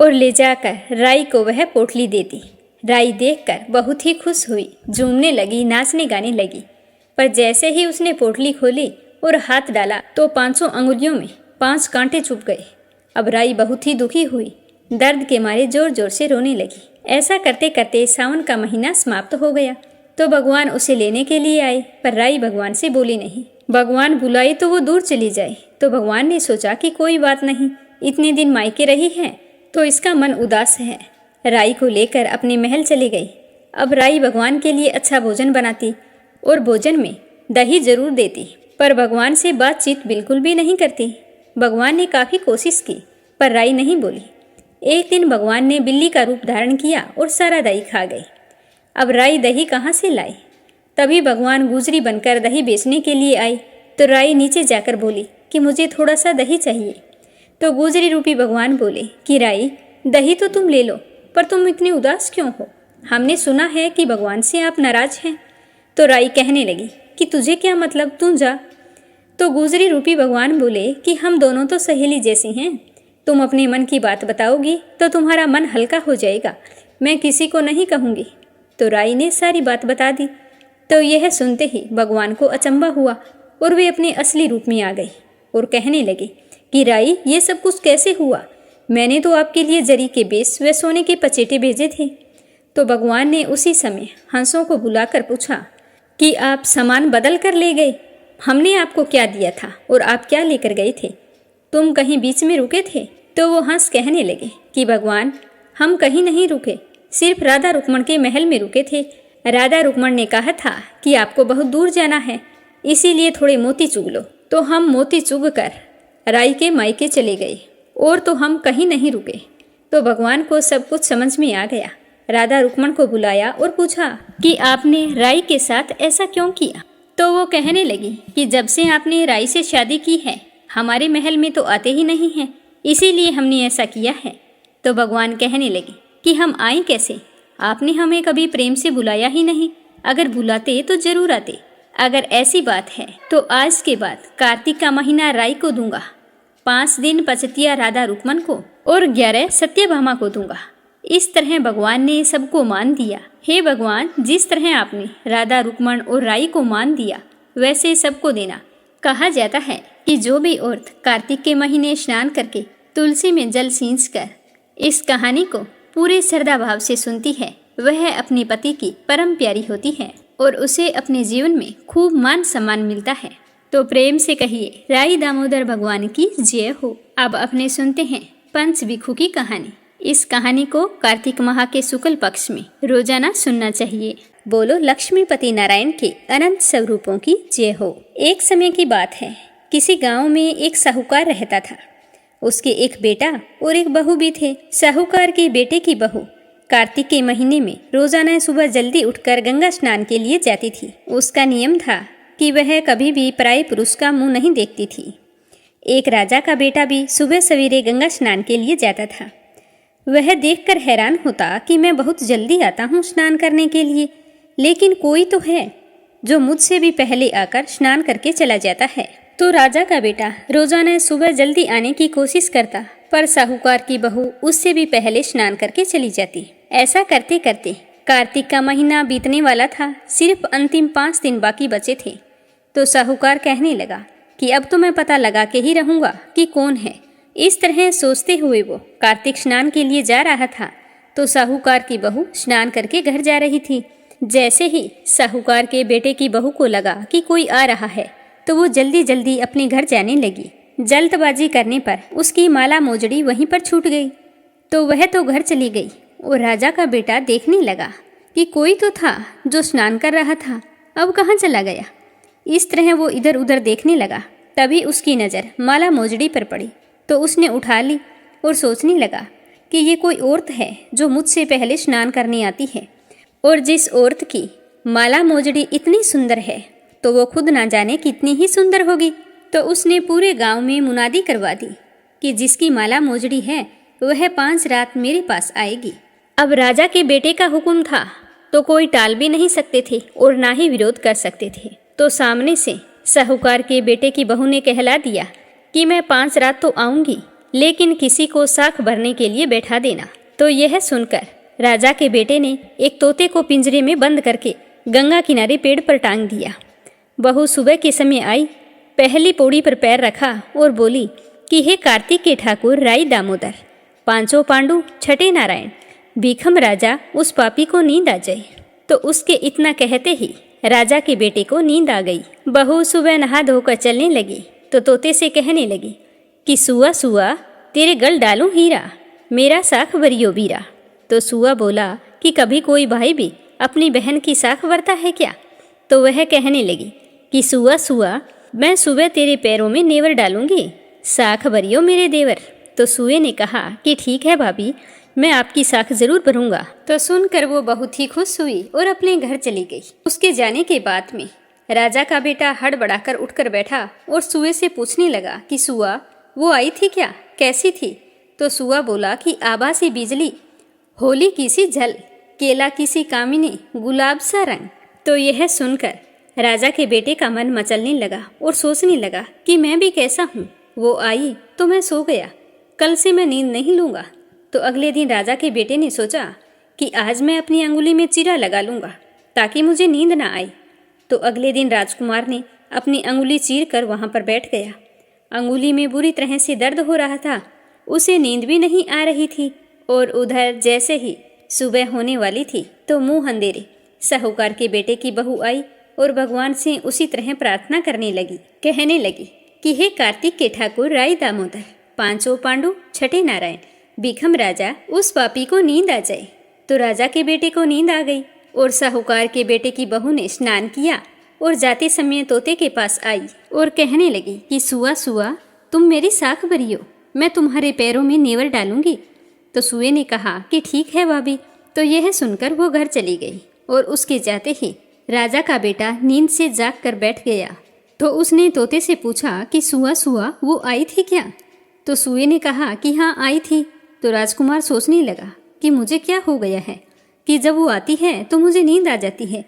और ले जाकर राई को वह पोटली दे दी। राई देखकर बहुत ही खुश हुई, झूमने लगी, नाचने गाने लगी। पर जैसे ही उसने पोटली खोली और हाथ डाला तो 5 अंगुलियों में 5 कांटे चुभ गए। अब राई बहुत ही दुखी हुई, दर्द के मारे जोर जोर से रोने लगी। ऐसा करते करते सावन का महीना समाप्त हो गया। तो भगवान उसे लेने के लिए आए, पर राई भगवान से बोली नहीं। भगवान बुलाए तो वो दूर चली जाए। तो भगवान ने सोचा कि कोई बात नहीं, इतने दिन मायके रही है तो इसका मन उदास है। राई को लेकर अपने महल चले गई। अब राई भगवान के लिए अच्छा भोजन बनाती और भोजन में दही जरूर देती, पर भगवान से बातचीत बिल्कुल भी नहीं करती। भगवान ने काफ़ी कोशिश की पर राई नहीं बोली। एक दिन भगवान ने बिल्ली का रूप धारण किया और सारा दही खा गई। अब राई दही कहाँ से लाई? तभी भगवान गुजरी बनकर दही बेचने के लिए आई। तो राई नीचे जाकर बोली कि मुझे थोड़ा सा दही चाहिए। तो गुजरी रूपी भगवान बोले कि राई, दही तो तुम ले लो, पर तुम इतनी उदास क्यों हो? हमने सुना है कि भगवान से आप नाराज हैं। तो राई कहने लगी कि तुझे क्या मतलब, तू जा। तो गुजरी रूपी भगवान बोले कि हम दोनों तो सहेली जैसी हैं, तुम अपने मन की बात बताओगी तो तुम्हारा मन हल्का हो जाएगा, मैं किसी को नहीं कहूँगी। तो राई ने सारी बात बता दी। तो यह सुनते ही भगवान को अचंभा हुआ और वे अपने असली रूप में आ गए और कहने लगे कि राई, ये सब कुछ कैसे हुआ? मैंने तो आपके लिए जरी के बेस व सोने के पचेटे भेजे थे। तो भगवान ने उसी समय हंसों को बुलाकर पूछा कि आप सामान बदल कर ले गए? हमने आपको क्या दिया था और आप क्या लेकर गए थे? तुम कहीं बीच में रुके थे? तो वो हंस कहने लगे कि भगवान, हम कहीं नहीं रुके, सिर्फ राधा रुक्मण के महल में रुके थे। राधा रुक्मण ने कहा था कि आपको बहुत दूर जाना है, इसीलिए थोड़े मोती चुग लो। तो हम मोती चुग कर राई के मायके चले गए और तो हम कहीं नहीं रुके। तो भगवान को सब कुछ समझ में आ गया। राधा रुक्मण को बुलाया और पूछा कि आपने राई के साथ ऐसा क्यों किया? तो वो कहने लगी कि जब से आपने राई से शादी की है, हमारे महल में तो आते ही नहीं हैं, इसीलिए हमने ऐसा किया है। तो भगवान कहने लगे कि हम आए कैसे? आपने हमें कभी प्रेम से बुलाया ही नहीं। अगर बुलाते तो जरूर आते। अगर ऐसी बात है तो आज के बाद कार्तिक का महीना राई को दूंगा, 5 दिन पचतिया राधा रुक्मण को और 11 सत्यभामा को दूंगा। इस तरह भगवान ने सबको मान दिया। हे भगवान, जिस तरह आपने राधा रुक्मण और राई को मान दिया, वैसे सबको देना। कहा जाता है कि जो भी औरत कार्तिक के महीने स्नान करके तुलसी में जल सींच कर इस कहानी को पूरे श्रद्धा भाव से सुनती है, वह अपने पति की परम प्यारी होती है और उसे अपने जीवन में खूब मान सम्मान मिलता है। तो प्रेम से कहिए राई दामोदर भगवान की जय हो। अब अपने सुनते हैं पंच बिखू की कहानी। इस कहानी को कार्तिक माह के शुक्ल पक्ष में रोजाना सुनना चाहिए। बोलो लक्ष्मीपति नारायण के अनंत स्वरूपों की जय हो। एक समय की बात है, किसी गांव में एक साहूकार रहता था। उसके एक बेटा और एक बहू भी थे। साहूकार के बेटे की बहू कार्तिक के महीने में रोजाना सुबह जल्दी उठकर गंगा स्नान के लिए जाती थी। उसका नियम था कि वह कभी भी पराये पुरुष का मुंह नहीं देखती थी। एक राजा का बेटा भी सुबह सवेरे गंगा स्नान के लिए जाता था। वह देखकर हैरान होता कि मैं बहुत जल्दी आता हूँ स्नान करने के लिए, लेकिन कोई तो है जो मुझसे भी पहले आकर स्नान करके चला जाता है। तो राजा का बेटा रोजाना सुबह जल्दी आने की कोशिश करता, पर साहूकार की बहू उससे भी पहले स्नान करके चली जाती। ऐसा करते करते कार्तिक का महीना बीतने वाला था। सिर्फ अंतिम 5 दिन बाकी बचे थे। तो साहूकार कहने लगा कि अब तो मैं पता लगा के ही रहूंगा कि कौन है। इस तरह सोचते हुए वो कार्तिक स्नान के लिए जा रहा था। तो साहूकार की बहू स्नान करके घर जा रही थी। जैसे ही साहूकार के बेटे की बहू को लगा कि कोई आ रहा है, तो वो जल्दी जल्दी अपने घर जाने लगी। जल्दबाजी करने पर उसकी माला मोजड़ी वहीं पर छूट गई। तो वह तो घर चली गई और राजा का बेटा देखने लगा कि कोई तो था जो स्नान कर रहा था, अब कहाँ चला गया। इस तरह वो इधर उधर देखने लगा। तभी उसकी नज़र माला मोजड़ी पर पड़ी। तो उसने उठा ली और सोचने लगा कि ये कोई औरत है जो मुझसे पहले स्नान करने आती है, और जिस औरत की माला मोजड़ी इतनी सुंदर है तो वो खुद ना जाने कितनी ही सुंदर होगी। तो उसने पूरे गांव में मुनादी करवा दी कि जिसकी माला मोजड़ी है वह 5 रात मेरे पास आएगी। अब राजा के बेटे का हुक्म था तो कोई टाल भी नहीं सकते थे और ना ही विरोध कर सकते थे। तो सामने से साहूकार के बेटे की बहू ने कहला दिया कि मैं 5 रात तो आऊंगी, लेकिन किसी को साख भरने के लिए बैठा देना। तो यह सुनकर राजा के बेटे ने एक तोते को पिंजरे में बंद करके गंगा किनारे पेड़ पर टांग दिया। बहू सुबह के समय आई, पहली पौड़ी पर पैर रखा और बोली कि हे कार्तिक के ठाकुर राई दामोदर, 5 पांडु, 6 नारायण, भीखम राजा, उस पापी को नींद आ जाए। तो उसके इतना कहते ही राजा के बेटे को नींद आ गई। बहू सुबह नहा धोकर चलने लगी तो तोते से कहने लगी कि सुआ सुआ तेरे गल डालूं हीरा, मेरा साख वरियो बीरा। तो सुआ बोला कि कभी कोई भाई भी अपनी बहन की साख वरता है क्या? तो वह कहने लगी कि सुआ सुआ मैं सुबह तेरे पैरों में नेवर डालूंगी, साख भरियो मेरे देवर। तो सुए ने कहा कि ठीक है भाभी, मैं आपकी साख जरूर भरूंगा। तो सुनकर वो बहुत ही खुश हुई और अपने घर चली गई। उसके जाने के बाद में राजा का बेटा हड़बड़ाकर उठकर बैठा और सुए से पूछने लगा कि सुआ वो आई थी क्या, कैसी थी? तो सुआ बोला कि आभा सी बिजली, होली की सी झल, केला की सी कामिनी, गुलाब सा रंग। तो यह सुनकर राजा के बेटे का मन मचलने लगा और सोचने लगा कि मैं भी कैसा हूँ। वो आई तो मैं सो गया, कल से मैं नींद नहीं लूँगा। तो अगले दिन राजा के बेटे ने सोचा कि आज मैं अपनी अंगुली में चीरा लगा लूँगा ताकि मुझे नींद ना आए। तो अगले दिन राजकुमार ने अपनी अंगुली चीर कर वहाँ पर बैठ गया। अंगुली में बुरी तरह से दर्द हो रहा था, उसे नींद भी नहीं आ रही थी। और उधर जैसे ही सुबह होने वाली थी तो मुंह अंधेरे साहूकार के बेटे की बहू आई और भगवान से उसी तरह प्रार्थना करने लगी। कहने लगी कि हे कार्तिक के ठाकुर राय दामोदर, पांचों पांडु, छठे नारायण, भीखम राजा, उस पापी को नींद आ जाए। तो राजा के बेटे को नींद आ गई और साहूकार के बेटे की बहू ने स्नान किया और जाते समय तोते के पास आई और कहने लगी कि सुआ सुआ, तुम मेरी साख भरी हो, मैं तुम्हारे पैरों में नेवर डालूंगी। तो सुए ने कहा कि ठीक है भाभी। तो यह सुनकर वो घर चली गई और उसके जाते ही राजा का बेटा नींद से जाग कर बैठ गया। तो उसने तोते से पूछा कि सुआ सुआ, वो आई थी क्या? तो सुए ने कहा कि हाँ आई थी। तो राजकुमार सोचने लगा कि मुझे क्या हो गया है कि जब वो आती है तो मुझे नींद आ जाती है।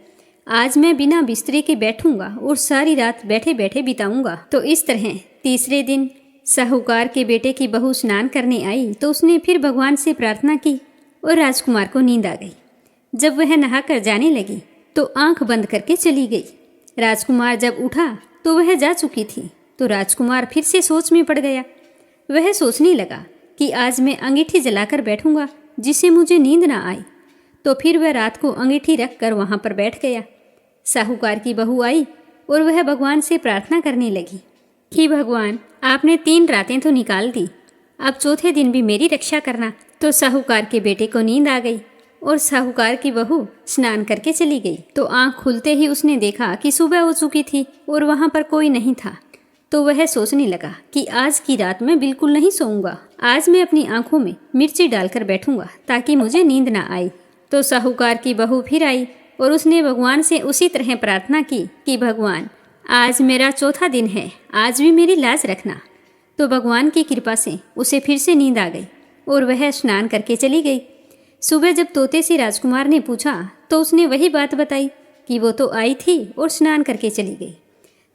आज मैं बिना बिस्तरे के बैठूंगा और सारी रात बैठे बैठे बिताऊंगा। तो इस तरह तीसरे दिन साहूकार के बेटे की बहू स्नान करने आई तो उसने फिर भगवान से प्रार्थना की और राजकुमार को नींद आ गई। जब वह नहाकर जाने लगी तो आंख बंद करके चली गई। राजकुमार जब उठा तो वह जा चुकी थी। तो राजकुमार फिर से सोच में पड़ गया। वह सोचने लगा कि आज मैं अंगीठी जलाकर बैठूंगा जिससे मुझे नींद ना आए। तो फिर वह रात को अंगीठी रख कर वहाँ पर बैठ गया। साहूकार की बहू आई और वह भगवान से प्रार्थना करने लगी कि भगवान, आपने 3 रातें तो निकाल दी, अब चौथे दिन भी मेरी रक्षा करना। तो साहूकार के बेटे को नींद आ गई और साहूकार की बहू स्नान करके चली गई। तो आंख खुलते ही उसने देखा कि सुबह हो चुकी थी और वहाँ पर कोई नहीं था। तो वह सोचने लगा कि आज की रात मैं बिल्कुल नहीं सोऊंगा, आज मैं अपनी आंखों में मिर्ची डालकर बैठूंगा ताकि मुझे नींद ना आए। तो साहूकार की बहू फिर आई और उसने भगवान से उसी तरह प्रार्थना की कि भगवान, आज मेरा चौथा दिन है, आज भी मेरी लाज रखना। तो भगवान की कृपा से उसे फिर से नींद आ गई और वह स्नान करके चली गई। सुबह जब तोते से राजकुमार ने पूछा तो उसने वही बात बताई कि वो तो आई थी और स्नान करके चली गई।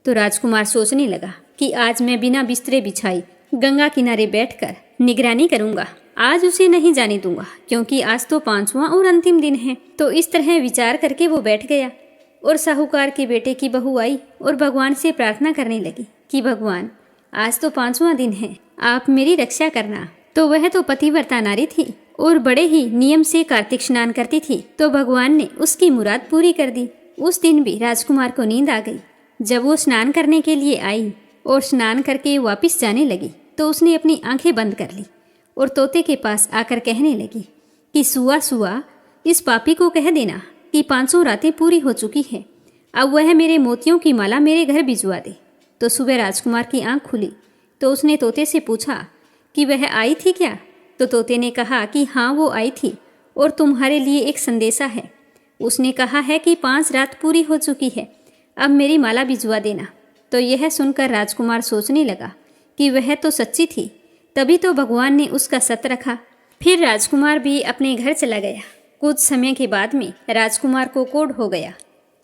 तो राजकुमार सोचने लगा कि आज मैं बिना बिस्तरे बिछाई गंगा किनारे बैठकर निगरानी करूंगा, आज उसे नहीं जाने दूंगा क्योंकि आज तो 5वां और अंतिम दिन है। तो इस तरह विचार करके वो बैठ गया और साहूकार के बेटे की बहू आई और भगवान से प्रार्थना करने लगी कि भगवान, आज तो 5वां दिन है, आप मेरी रक्षा करना। तो वह तो पतिव्रता नारी थी और बड़े ही नियम से कार्तिक स्नान करती थी। तो भगवान ने उसकी मुराद पूरी कर दी। उस दिन भी राजकुमार को नींद आ गई। जब वो स्नान करने के लिए आई और स्नान करके वापस जाने लगी तो उसने अपनी आंखें बंद कर ली और तोते के पास आकर कहने लगी कि सुआ सुआ, इस पापी को कह देना कि 500 रातें पूरी हो चुकी है, अब वह मेरे मोतियों की माला मेरे घर भिजवा दे। तो सुबह राजकुमार की आंख खुली तो उसने तोते से पूछा कि वह आई थी क्या? तो तोते ने कहा कि हाँ वो आई थी और तुम्हारे लिए एक संदेशा है। उसने कहा है कि 5 रात पूरी हो चुकी है, अब मेरी माला भिजवा देना। तो यह सुनकर राजकुमार सोचने लगा कि वह तो सच्ची थी, तभी तो भगवान ने उसका सत रखा। फिर राजकुमार भी अपने घर चला गया। कुछ समय के बाद में राजकुमार को कोढ़ हो गया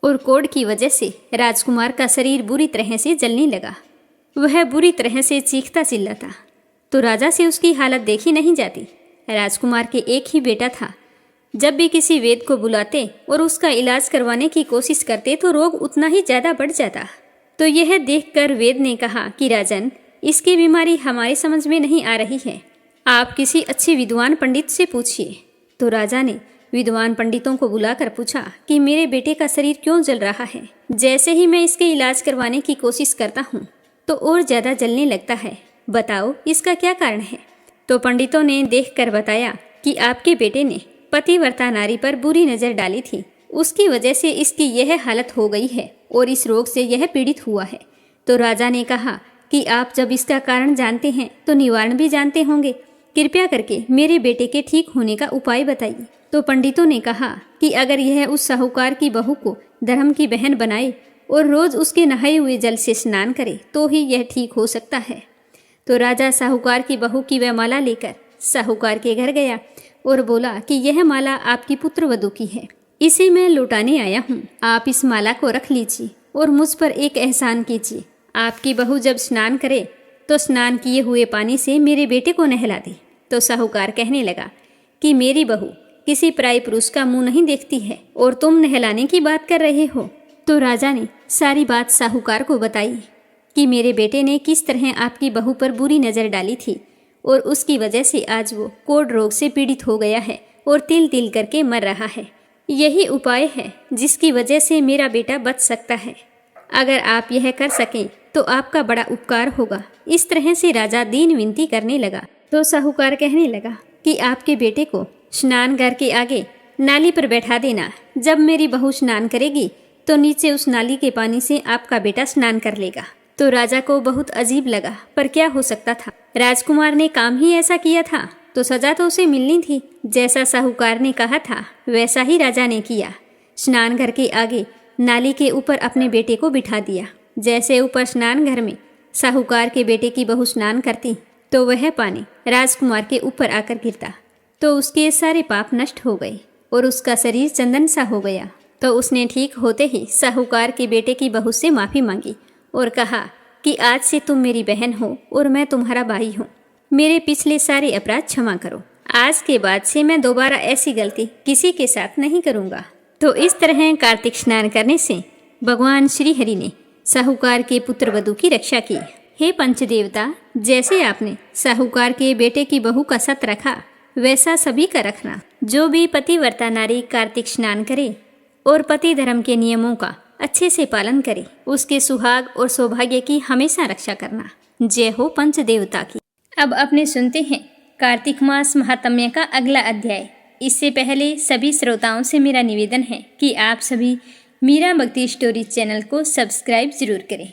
और कोढ़ की वजह से राजकुमार का शरीर बुरी तरह से जलने लगा। वह बुरी तरह से चीखता चिल्लाता। तो राजा से उसकी हालत देखी नहीं जाती। राजकुमार के एक ही बेटा था। जब भी किसी वैद्य को बुलाते और उसका इलाज करवाने की कोशिश करते तो रोग उतना ही ज़्यादा बढ़ जाता। तो यह देखकर वैद्य ने कहा कि राजन, इसकी बीमारी हमारी समझ में नहीं आ रही है, आप किसी अच्छे विद्वान पंडित से पूछिए। तो राजा ने विद्वान पंडितों को बुलाकर पूछा कि मेरे बेटे का शरीर क्यों जल रहा है? जैसे ही मैं इसके इलाज करवाने की कोशिश करता हूँ तो और ज़्यादा जलने लगता है, बताओ इसका क्या कारण है? तो पंडितों ने देखकर बताया कि आपके बेटे ने पतिव्रता नारी पर बुरी नज़र डाली थी, उसकी वजह से इसकी यह हालत हो गई है और इस रोग से यह पीड़ित हुआ है। तो राजा ने कहा कि आप जब इसका कारण जानते हैं तो निवारण भी जानते होंगे, कृपया करके मेरे बेटे के ठीक होने का उपाय बताइए। तो पंडितों ने कहा कि अगर यह उस साहूकार की बहू को धर्म की बहन बनाए और रोज उसके नहाए हुए जल से स्नान करे तो ही यह ठीक हो सकता है। तो राजा साहूकार की बहू की वह माला लेकर साहूकार के घर गया और बोला कि यह माला आपकी पुत्रवधू की है, इसे मैं लौटाने आया हूँ, आप इस माला को रख लीजिए और मुझ पर एक एहसान कीजिए। आपकी बहू जब स्नान करे तो स्नान किए हुए पानी से मेरे बेटे को नहला दे। तो साहूकार कहने लगा कि मेरी बहू किसी पराये पुरुष का मुंह नहीं देखती है और तुम नहलाने की बात कर रहे हो। तो राजा ने सारी बात साहूकार को बताई कि मेरे बेटे ने किस तरह आपकी बहू पर बुरी नज़र डाली थी और उसकी वजह से आज वो कोढ़ रोग से पीड़ित हो गया है और तिल तिल करके मर रहा है। यही उपाय है जिसकी वजह से मेरा बेटा बच सकता है। अगर आप यह कर सकें तो आपका बड़ा उपकार होगा। इस तरह से राजा दीन विनती करने लगा। तो साहूकार कहने लगा कि आपके बेटे को स्नान घर के आगे नाली पर बैठा देना। जब मेरी बहू स्नान करेगी तो नीचे उस नाली के पानी से आपका बेटा स्नान कर लेगा। तो राजा को बहुत अजीब लगा, पर क्या हो सकता था, राजकुमार ने काम ही ऐसा किया था तो सजा तो उसे मिलनी थी। जैसा साहूकार ने कहा था वैसा ही राजा ने किया। स्नान घर के आगे नाली के ऊपर अपने बेटे को बिठा दिया। जैसे ऊपर स्नान घर में साहूकार के बेटे की बहू स्नान करती तो वह पानी राजकुमार के ऊपर आकर गिरता तो उसके सारे पाप नष्ट हो गए और उसका शरीर चंदन सा हो गया। तो उसने ठीक होते ही साहूकार के बेटे की बहू से माफ़ी मांगी और कहा कि आज से तुम मेरी बहन हो और मैं तुम्हारा भाई हूँ। मेरे पिछले सारे अपराध क्षमा करो। आज के बाद से मैं दोबारा ऐसी गलती किसी के साथ नहीं करूँगा। तो इस तरह कार्तिक स्नान करने से भगवान श्री हरि ने साहूकार के पुत्र वधू की रक्षा की। हे पंचदेवता, जैसे आपने साहूकार के बेटे की बहू का सत रखा वैसा सभी का रखना। जो भी पतिव्रता नारी कार्तिक स्नान करे और पति धर्म के नियमों का अच्छे से पालन करे, उसके सुहाग और सौभाग्य की हमेशा रक्षा करना। जय हो पंचदेवता की। अब अपने सुनते हैं कार्तिक मास महात्म्य का अगला अध्याय। इससे पहले सभी श्रोताओं से मेरा निवेदन है कि आप सभी मीरा भक्ति स्टोरी चैनल को सब्सक्राइब जरूर करें।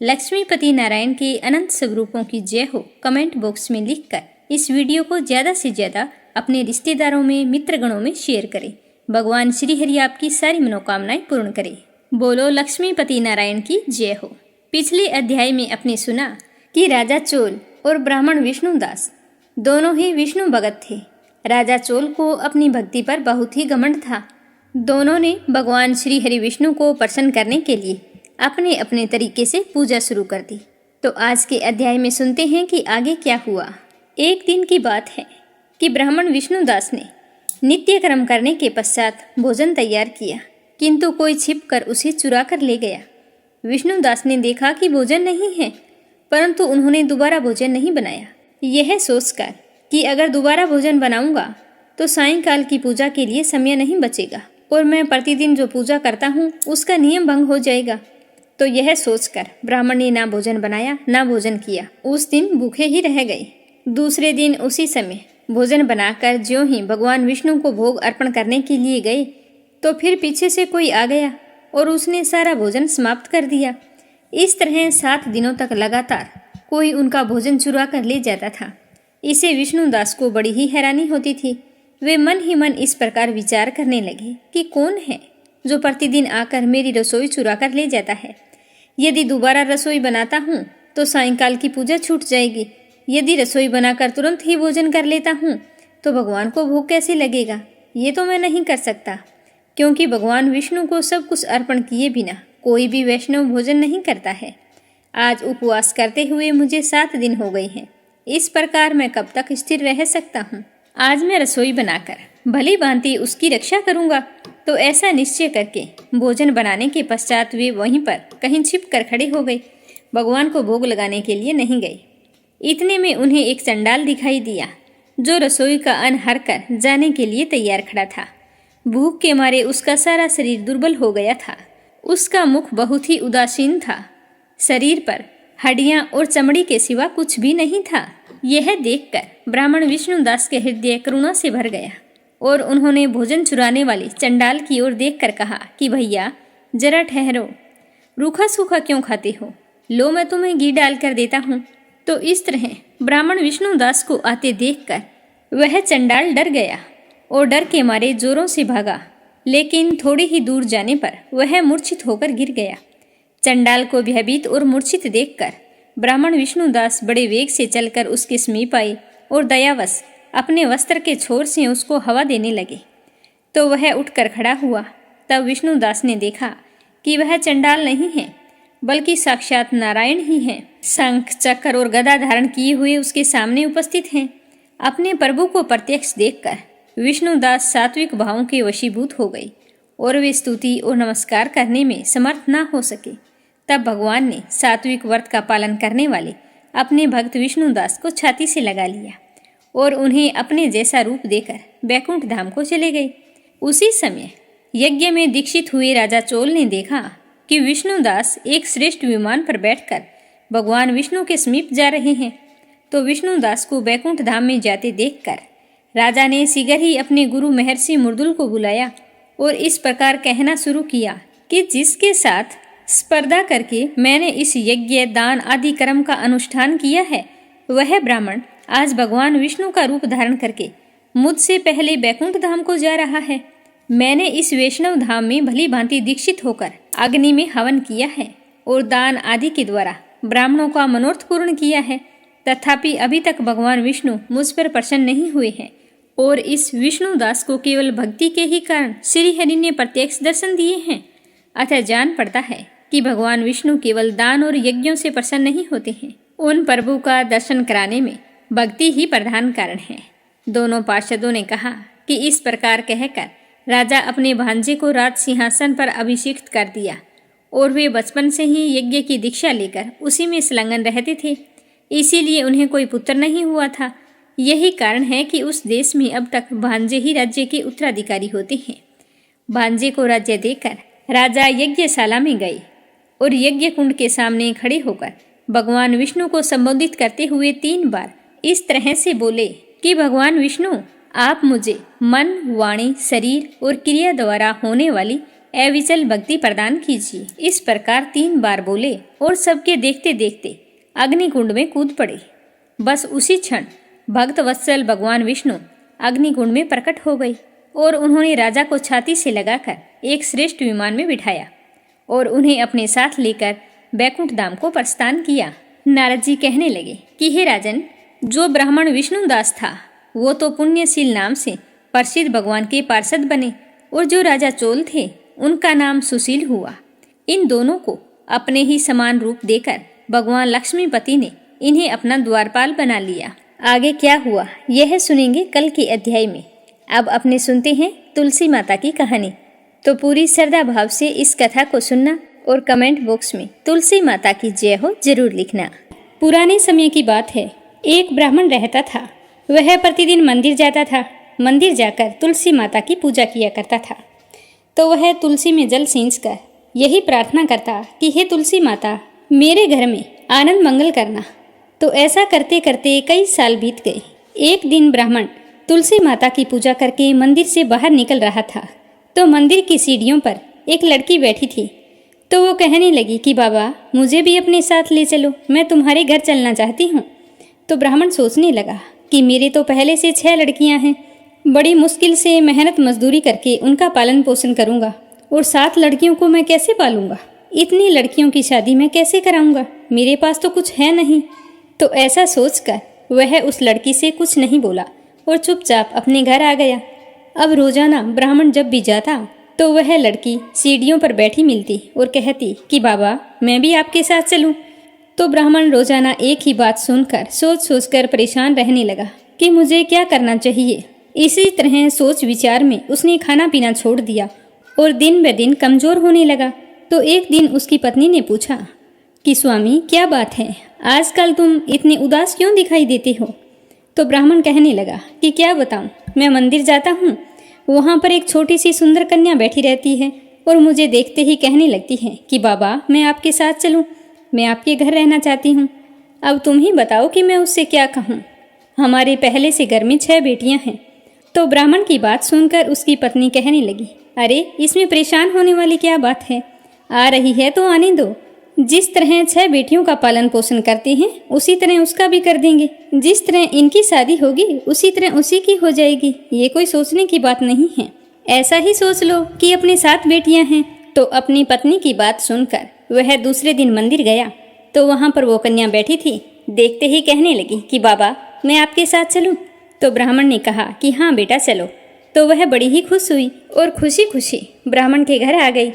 लक्ष्मीपति नारायण के अनंत स्वरूपों की जय हो कमेंट बॉक्स में लिखकर इस वीडियो को ज़्यादा से ज़्यादा अपने रिश्तेदारों में, मित्रगणों में शेयर करें। भगवान श्री हरि आपकी सारी मनोकामनाएं पूर्ण करें। बोलो लक्ष्मीपति नारायण की जय हो। पिछले अध्याय में आपने सुना कि राजा चोल और ब्राह्मण विष्णुदास दोनों ही विष्णु भगत थे। राजा चोल को अपनी भक्ति पर बहुत ही घमंड था। दोनों ने भगवान श्री हरि विष्णु को प्रसन्न करने के लिए अपने अपने तरीके से पूजा शुरू कर दी। तो आज के अध्याय में सुनते हैं कि आगे क्या हुआ। एक दिन की बात है कि ब्राह्मण विष्णुदास ने नित्य कर्म करने के पश्चात भोजन तैयार किया, किंतु कोई छिपकर उसे चुरा कर ले गया। विष्णुदास ने देखा कि भोजन नहीं है, परंतु उन्होंने दोबारा भोजन नहीं बनाया। यह सोचकर कि अगर दोबारा भोजन बनाऊंगा तो सायंकाल की पूजा के लिए समय नहीं बचेगा और मैं प्रतिदिन जो पूजा करता हूँ उसका नियम भंग हो जाएगा। तो यह सोचकर ब्राह्मण ने ना भोजन बनाया ना भोजन किया। उस दिन भूखे ही रह गए। दूसरे दिन उसी समय भोजन बनाकर ज्यों ही भगवान विष्णु को भोग अर्पण करने के लिए गए तो फिर पीछे से कोई आ गया और उसने सारा भोजन समाप्त कर दिया। इस तरह 7 दिनों तक लगातार कोई उनका भोजन चुरा कर ले जाता था। इसे विष्णुदास को बड़ी ही हैरानी होती थी। वे मन ही मन इस प्रकार विचार करने लगे कि कौन है जो प्रतिदिन आकर मेरी रसोई चुरा कर ले जाता है। यदि दोबारा रसोई बनाता हूँ तो सायंकाल की पूजा छूट जाएगी। यदि रसोई बनाकर तुरंत ही भोजन कर लेता हूँ तो भगवान को भूख कैसे लगेगा। ये तो मैं नहीं कर सकता, क्योंकि भगवान विष्णु को सब कुछ अर्पण किए बिना कोई भी वैष्णव भोजन नहीं करता है। आज उपवास करते हुए मुझे 7 दिन हो गए हैं। इस प्रकार मैं कब तक स्थिर रह सकता हूँ। आज मैं रसोई बनाकर भली भांति उसकी रक्षा करूँगा। तो ऐसा निश्चय करके भोजन बनाने के पश्चात वे वहीं पर कहीं छिप कर खड़े हो गए। भगवान को भोग लगाने के लिए नहीं गए। इतने में उन्हें एक चंडाल दिखाई दिया जो रसोई का अन्न हर कर जाने के लिए तैयार खड़ा था। भूख के मारे उसका सारा शरीर दुर्बल हो गया था। उसका मुख बहुत ही उदासीन था। शरीर पर हड्डियां और चमड़ी के सिवा कुछ भी नहीं था। यह देखकर ब्राह्मण विष्णुदास के हृदय करुणा से भर गया और उन्होंने भोजन चुराने वाले चंडाल की ओर देखकर कहा कि भैया जरा ठहरो, रूखा सूखा क्यों खाते हो? लो मैं तुम्हें घी डाल कर देता हूँ। तो इस तरह ब्राह्मण विष्णुदास को आते देखकर वह चंडाल डर गया और डर के मारे जोरों से भागा, लेकिन थोड़ी ही दूर जाने पर वह मूर्छित होकर गिर गया। चंडाल को भयभीत और मूर्छित देखकर ब्राह्मण विष्णुदास बड़े वेग से चलकर उसके समीप आए और दयावश अपने वस्त्र के छोर से उसको हवा देने लगे। तो वह उठकर खड़ा हुआ। तब विष्णुदास ने देखा कि वह चंडाल नहीं है बल्कि साक्षात नारायण ही हैं। शंख, चक्र और गदा धारण किए हुए उसके सामने उपस्थित हैं। अपने प्रभु को प्रत्यक्ष देखकर विष्णुदास सात्विक भावों के वशीभूत हो गए और वे स्तुति और नमस्कार करने में समर्थ न हो सके। तब भगवान ने सात्विक व्रत का पालन करने वाले अपने भक्त विष्णुदास को छाती से लगा लिया और उन्हें अपने जैसा रूप देकर बैकुंठ धाम को चले गए। उसी समय यज्ञ में दीक्षित हुए राजा चोल ने देखा कि विष्णुदास एक श्रेष्ठ विमान पर बैठकर भगवान विष्णु के समीप जा रहे हैं। तो विष्णुदास को बैकुंठ धाम में जाते देखकर राजा ने शीघ्र ही अपने गुरु महर्षि मुर्दुल को बुलाया और इस प्रकार कहना शुरू किया कि जिसके साथ स्पर्धा करके मैंने इस यज्ञ दान आदि कर्म का अनुष्ठान किया है, वह ब्राह्मण आज भगवान विष्णु का रूप धारण करके मुझसे पहले बैकुंठ धाम को जा रहा है। मैंने इस वैष्णव धाम में भली भांति दीक्षित होकर अग्नि में हवन किया है और दान आदि के द्वारा ब्राह्मणों का मनोरथ पूर्ण किया है, तथापि अभी तक भगवान विष्णु मुझ पर प्रसन्न नहीं हुए हैं और इस विष्णुदास को केवल भक्ति के ही कारण श्री हरि ने प्रत्यक्ष दर्शन दिए हैं। अतः जान पड़ता है कि भगवान विष्णु केवल दान और यज्ञों से प्रसन्न नहीं होते हैं, उन प्रभु का दर्शन कराने में भक्ति ही प्रधान कारण है। दोनों पार्षदों ने कहा कि इस प्रकार कहकर राजा अपने भांजे को राज सिंहासन पर अभिषिक्त कर दिया और वे बचपन से ही यज्ञ की दीक्षा लेकर उसी में संलग्न रहते थे, इसीलिए उन्हें कोई पुत्र नहीं हुआ था। यही कारण है कि उस देश में अब तक भांजे ही राज्य के उत्तराधिकारी होते हैं। भांजे को राज्य देकर राजा यज्ञशाला में गए और यज्ञ कुंड के सामने खड़े होकर भगवान विष्णु को संबोधित करते हुए 3 बार इस तरह से बोले कि भगवान विष्णु, आप मुझे मन, वाणी, शरीर और क्रिया द्वारा होने वाली अविचल भक्ति प्रदान कीजिए। इस प्रकार 3 बार बोले और सबके देखते देखते अग्निकुंड में कूद पड़े। बस उसी क्षण भक्त वत्सल भगवान विष्णु अग्निकुंड में प्रकट हो गए और उन्होंने राजा को छाती से लगाकर एक श्रेष्ठ विमान में बिठाया और उन्हें अपने साथ लेकर बैकुंठ धाम को प्रस्थान किया। नारद जी कहने लगे कि हे राजन, जो ब्राह्मण विष्णुदास था वो तो पुण्यशील नाम से प्रसिद्ध भगवान के पार्षद बने और जो राजा चोल थे उनका नाम सुशील हुआ। इन दोनों को अपने ही समान रूप देकर भगवान लक्ष्मीपति ने इन्हें अपना द्वारपाल बना लिया। आगे क्या हुआ यह सुनेंगे कल के अध्याय में। अब अपने सुनते हैं तुलसी माता की कहानी। तो पूरी श्रद्धा भाव से इस कथा को सुनना और कमेंट बॉक्स में तुलसी माता की जय हो जरूर लिखना। पुराने समय की बात है, एक ब्राह्मण रहता था। वह प्रतिदिन मंदिर जाता था। मंदिर जाकर तुलसी माता की पूजा किया करता था। तो वह तुलसी में जल सींचकर यही प्रार्थना करता कि हे तुलसी माता, मेरे घर में आनंद मंगल करना। तो ऐसा करते करते कई साल बीत गए। एक दिन ब्राह्मण तुलसी माता की पूजा करके मंदिर से बाहर निकल रहा था तो मंदिर की सीढ़ियों पर एक लड़की बैठी थी। तो वो कहने लगी कि बाबा, मुझे भी अपने साथ ले चलो, मैं तुम्हारे घर चलना चाहती हूँ। तो ब्राह्मण सोचने लगा कि मेरे तो पहले से 6 लड़कियां हैं, बड़ी मुश्किल से मेहनत मजदूरी करके उनका पालन पोषण करूंगा और 7 लड़कियों को मैं कैसे पालूंगा? इतनी लड़कियों की शादी मैं कैसे कराऊंगा? मेरे पास तो कुछ है नहीं। तो ऐसा सोचकर वह उस लड़की से कुछ नहीं बोला और चुपचाप अपने घर आ गया। अब रोजाना ब्राह्मण जब भी जाता तो वह लड़की सीढ़ियों पर बैठी मिलती और कहती कि बाबा, मैं भी आपके साथ चलूं। तो ब्राह्मण रोजाना एक ही बात सुनकर सोच कर परेशान रहने लगा कि मुझे क्या करना चाहिए। इसी तरह सोच विचार में उसने खाना पीना छोड़ दिया और दिन ब दिन कमजोर होने लगा। तो एक दिन उसकी पत्नी ने पूछा कि स्वामी, क्या बात है, आजकल तुम इतने उदास क्यों दिखाई देते हो? तो ब्राह्मण कहने लगा कि क्या बताऊं, मैं मंदिर जाता हूँ, वहाँ पर एक छोटी सी सुंदर कन्या बैठी रहती है और मुझे देखते ही कहने लगती है कि बाबा, मैं आपके साथ चलूं, मैं आपके घर रहना चाहती हूँ। अब तुम ही बताओ कि मैं उससे क्या कहूँ। हमारे पहले से घर में 6 बेटियाँ हैं। तो ब्राह्मण की बात सुनकर उसकी पत्नी कहने लगी, अरे इसमें परेशान होने वाली क्या बात है, आ रही है तो आने दो। जिस तरह 6 बेटियों का पालन पोषण करते हैं उसी तरह उसका भी कर देंगे। जिस तरह इनकी शादी होगी उसी तरह उसी की हो जाएगी। ये कोई सोचने की बात नहीं है। ऐसा ही सोच लो कि अपने 7 बेटियां हैं। तो अपनी पत्नी की बात सुनकर वह दूसरे दिन मंदिर गया तो वहाँ पर वो कन्या बैठी थी। देखते ही कहने लगी कि बाबा, मैं आपके साथ चलूं? तो ब्राह्मण ने कहा कि हाँ बेटा चलो। तो वह बड़ी ही खुश हुई और खुशी खुशी ब्राह्मण के घर आ गई।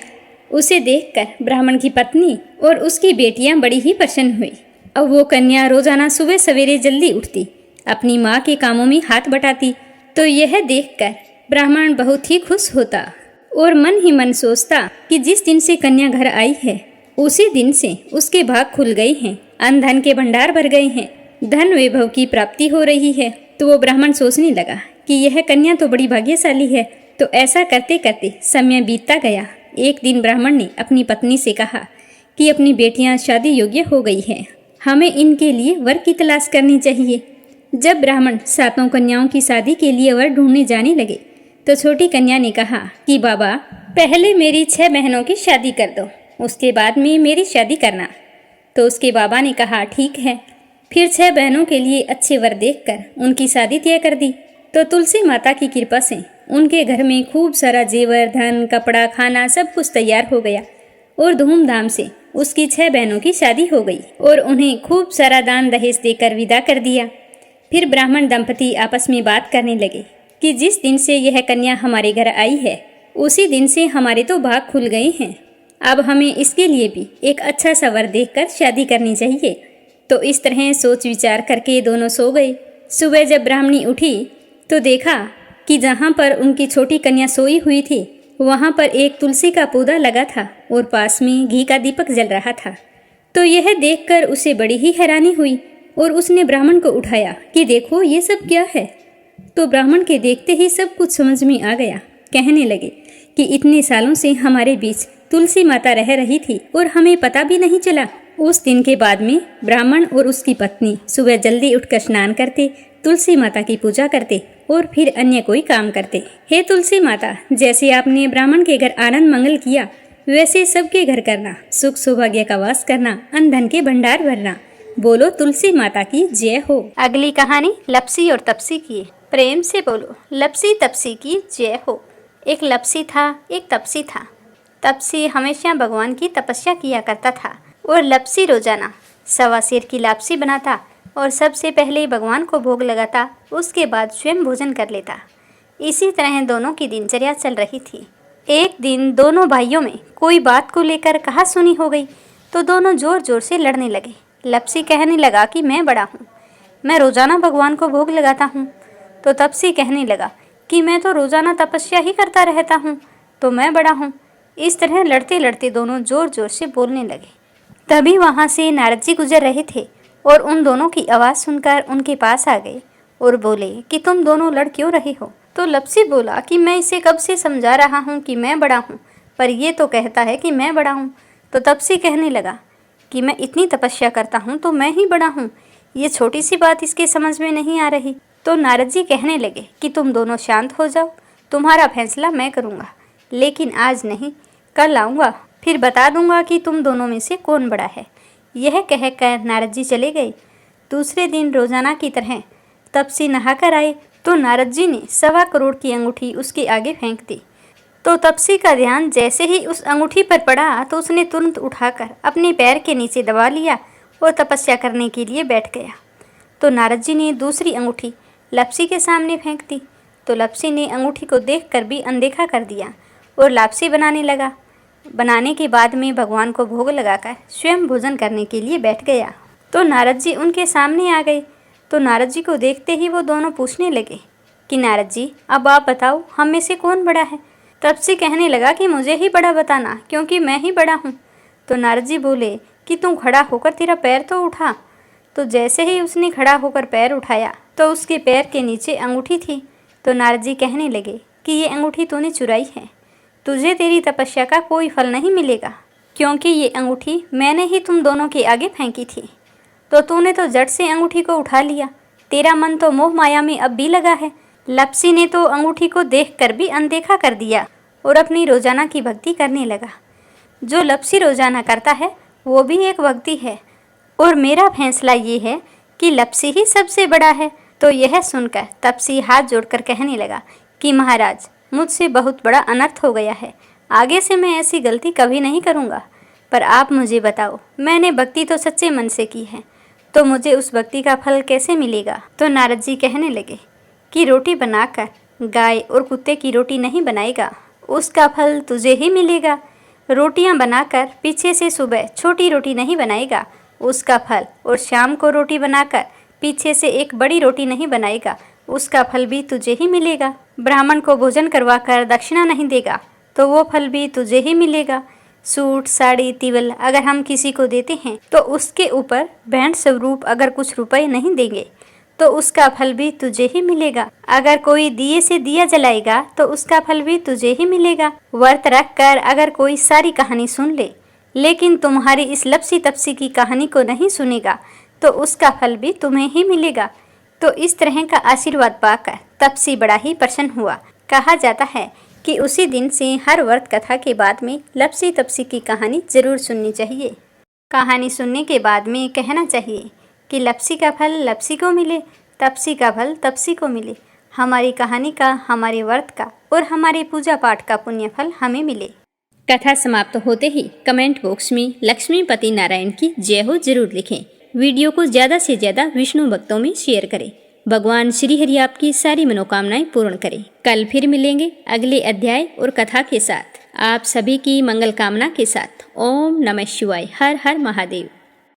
उसे देखकर ब्राह्मण की पत्नी और उसकी बेटियां बड़ी ही प्रसन्न हुई। अब वो कन्या रोजाना सुबह सवेरे जल्दी उठती, अपनी माँ के कामों में हाथ बटाती तो यह देखकर ब्राह्मण बहुत ही खुश होता और मन ही मन सोचता कि जिस दिन से कन्या घर आई है उसी दिन से उसके भाग खुल गए हैं, अन्न धन के भंडार भर गए हैं, धन वैभव की प्राप्ति हो रही है। तो वो ब्राह्मण सोचने लगा कि यह कन्या तो बड़ी भाग्यशाली है। तो ऐसा करते करते समय बीतता गया। एक दिन ब्राह्मण ने अपनी पत्नी से कहा कि अपनी बेटियां शादी योग्य हो गई हैं, हमें इनके लिए वर की तलाश करनी चाहिए। जब ब्राह्मण 7 कन्याओं की शादी के लिए वर ढूंढने जाने लगे तो छोटी कन्या ने कहा कि बाबा, पहले मेरी 6 बहनों की शादी कर दो, उसके बाद में मेरी शादी करना। तो उसके बाबा ने कहा ठीक है। फिर 6 बहनों के लिए अच्छे वर देखकर उनकी शादी तय कर दी। तो तुलसी माता की कृपा से उनके घर में खूब सारा जेवर, धन, कपड़ा, खाना सब कुछ तैयार हो गया और धूमधाम से उसकी 6 बहनों की शादी हो गई और उन्हें खूब सारा दान दहेज देकर विदा कर दिया। फिर ब्राह्मण दंपति आपस में बात करने लगे कि जिस दिन से यह कन्या हमारे घर आई है उसी दिन से हमारे तो भाग खुल गए हैं। अब हमें इसके लिए भी एक अच्छा सा वर देखकर शादी करनी चाहिए। तो इस तरह सोच विचार करके दोनों सो गए। सुबह जब ब्राह्मणी उठी तो देखा कि जहाँ पर उनकी छोटी कन्या सोई हुई थी वहाँ पर एक तुलसी का पौधा लगा था और पास में घी का दीपक जल रहा था। तो यह देखकर उसे बड़ी ही हैरानी हुई और उसने ब्राह्मण को उठाया कि देखो ये सब क्या है। तो ब्राह्मण के देखते ही सब कुछ समझ में आ गया। कहने लगे कि इतने सालों से हमारे बीच तुलसी माता रह रही थी और हमें पता भी नहीं चला। उस दिन के बाद में ब्राह्मण और उसकी पत्नी सुबह जल्दी उठकर स्नान करते, तुलसी माता की पूजा करते और फिर अन्य कोई काम करते। हे तुलसी माता, जैसे आपने ब्राह्मण के घर आनंद मंगल किया वैसे सबके घर करना, सुख सौभाग्य का वास करना, अन्न धन के भंडार भरना। बोलो तुलसी माता की जय हो। अगली कहानी लपसी और तपसी की है। प्रेम से बोलो लपसी तपसी की जय हो। एक लपसी था, एक तपसी था। तपसी हमेशा भगवान की तपस्या किया करता था और लपसी रोजाना 1.25 सेर की लापसी बनाता और सबसे पहले भगवान को भोग लगाता, उसके बाद स्वयं भोजन कर लेता। इसी तरह दोनों की दिनचर्या चल रही थी। एक दिन दोनों भाइयों में कोई बात को लेकर कहासुनी हो गई तो दोनों जोर जोर से लड़ने लगे। लपसी कहने लगा कि मैं बड़ा हूँ, मैं रोजाना भगवान को भोग लगाता हूँ। तो तपसी कहने लगा कि मैं तो रोजाना तपस्या ही करता रहता हूँ, तो मैं बड़ा हूँ। इस तरह लड़ते लड़ते दोनों जोर जोर से बोलने लगे। तभी वहाँ से नारद जी गुजर रहे थे और उन दोनों की आवाज़ सुनकर उनके पास आ गए और बोले कि तुम दोनों लड़ क्यों रहे हो। तो लपसी बोला कि मैं इसे कब से समझा रहा हूँ कि मैं बड़ा हूँ, पर ये तो कहता है कि मैं बड़ा हूँ। तो तपसी कहने लगा कि मैं इतनी तपस्या करता हूँ तो मैं ही बड़ा हूँ, ये छोटी सी बात इसके समझ में नहीं आ रही। तो नारद जी कहने लगे कि तुम दोनों शांत हो जाओ, तुम्हारा फैसला मैं करूँगा, लेकिन आज नहीं, कल आऊँगा, फिर बता दूँगा कि तुम दोनों में से कौन बड़ा है। यह कहकर नारद जी चले गए। दूसरे दिन रोजाना की तरह तपसी नहाकर आए तो नारद जी ने 1.25 करोड़ की अंगूठी उसके आगे फेंक दी। तो तपसी का ध्यान जैसे ही उस अंगूठी पर पड़ा तो उसने तुरंत उठाकर अपने पैर के नीचे दबा लिया और तपस्या करने के लिए बैठ गया। तो नारद जी ने दूसरी अंगूठी लपसी के सामने फेंक दी। तो लपसी ने अंगूठी को देखकर भी अनदेखा कर दिया और लापसी बनाने लगा। बनाने के बाद में भगवान को भोग लगाकर स्वयं भोजन करने के लिए बैठ गया। तो नारद जी उनके सामने आ गए। तो नारद जी को देखते ही वो दोनों पूछने लगे कि नारद जी, अब आप बताओ हम में से कौन बड़ा है। तपसी कहने लगा कि मुझे ही बड़ा बताना, क्योंकि मैं ही बड़ा हूँ। तो नारद जी बोले कि तू खड़ा होकर तेरा पैर तो उठा। तो जैसे ही उसने खड़ा होकर पैर उठाया तो उसके पैर के नीचे अंगूठी थी। तो नारद जी कहने लगे कि ये अंगूठी तूने चुराई है, तुझे तेरी तपस्या का कोई फल नहीं मिलेगा, क्योंकि ये अंगूठी मैंने ही तुम दोनों के आगे फेंकी थी। तो तूने तो झट से अंगूठी को उठा लिया, तेरा मन तो मोह माया में अब भी लगा है। लपसी ने तो अंगूठी को देखकर भी अनदेखा कर दिया और अपनी रोजाना की भक्ति करने लगा। जो लपसी रोजाना करता है वो भी एक भक्ति है और मेरा फैसला ये है कि लपसी ही सबसे बड़ा है। तो यह सुनकर तपसी हाथ जोड़कर कहने लगा कि महाराज, मुझसे बहुत बड़ा अनर्थ हो गया है, आगे से मैं ऐसी गलती कभी नहीं करूँगा। पर आप मुझे बताओ, मैंने भक्ति तो सच्चे मन से की है, तो मुझे उस भक्ति का फल कैसे मिलेगा। तो नारद जी कहने लगे कि रोटी बनाकर गाय और कुत्ते की रोटी नहीं बनाएगा, उसका फल तुझे ही मिलेगा। रोटियां बनाकर पीछे से सुबह छोटी रोटी नहीं बनाएगा, उसका फल, और शाम को रोटी बनाकर पीछे से एक बड़ी रोटी नहीं बनाएगा, उसका फल भी तुझे ही मिलेगा। ब्राह्मण को भोजन करवाकर दक्षिणा नहीं देगा तो वो फल भी तुझे ही मिलेगा। सूट, साड़ी, तिवल अगर हम किसी को देते हैं तो उसके ऊपर भेंट स्वरूप अगर कुछ रुपए नहीं देंगे तो उसका फल भी तुझे ही मिलेगा। अगर कोई दिए से दिया जलाएगा तो उसका फल भी तुझे ही मिलेगा। व्रत रख कर अगर कोई सारी कहानी सुन ले लेकिन तुम्हारी इस लपसी तपसी की कहानी को नहीं सुनेगा तो उसका फल भी तुम्हें ही मिलेगा। तो इस तरह का आशीर्वाद पाकर तपसी बड़ा ही प्रसन्न हुआ। कहा जाता है कि उसी दिन से हर व्रत कथा के बाद में लपसी तपसी की कहानी जरूर सुननी चाहिए। कहानी सुनने के बाद में कहना चाहिए कि लपसी का फल लपसी को मिले, तपसी का फल तपसी को मिले। हमारी कहानी का, हमारे व्रत का और हमारे पूजा पाठ का पुण्य फल हमें मिले। कथा समाप्त होते ही कमेंट बॉक्स में लक्ष्मीपति नारायण की जय हो जरूर लिखें। वीडियो को ज़्यादा से ज़्यादा विष्णु भक्तों में शेयर करें। भगवान श्री हरि आपकी सारी मनोकामनाएं पूर्ण करें। कल फिर मिलेंगे अगले अध्याय और कथा के साथ। आप सभी की मंगल कामना के साथ। ओम नमः शिवाय। हर हर महादेव।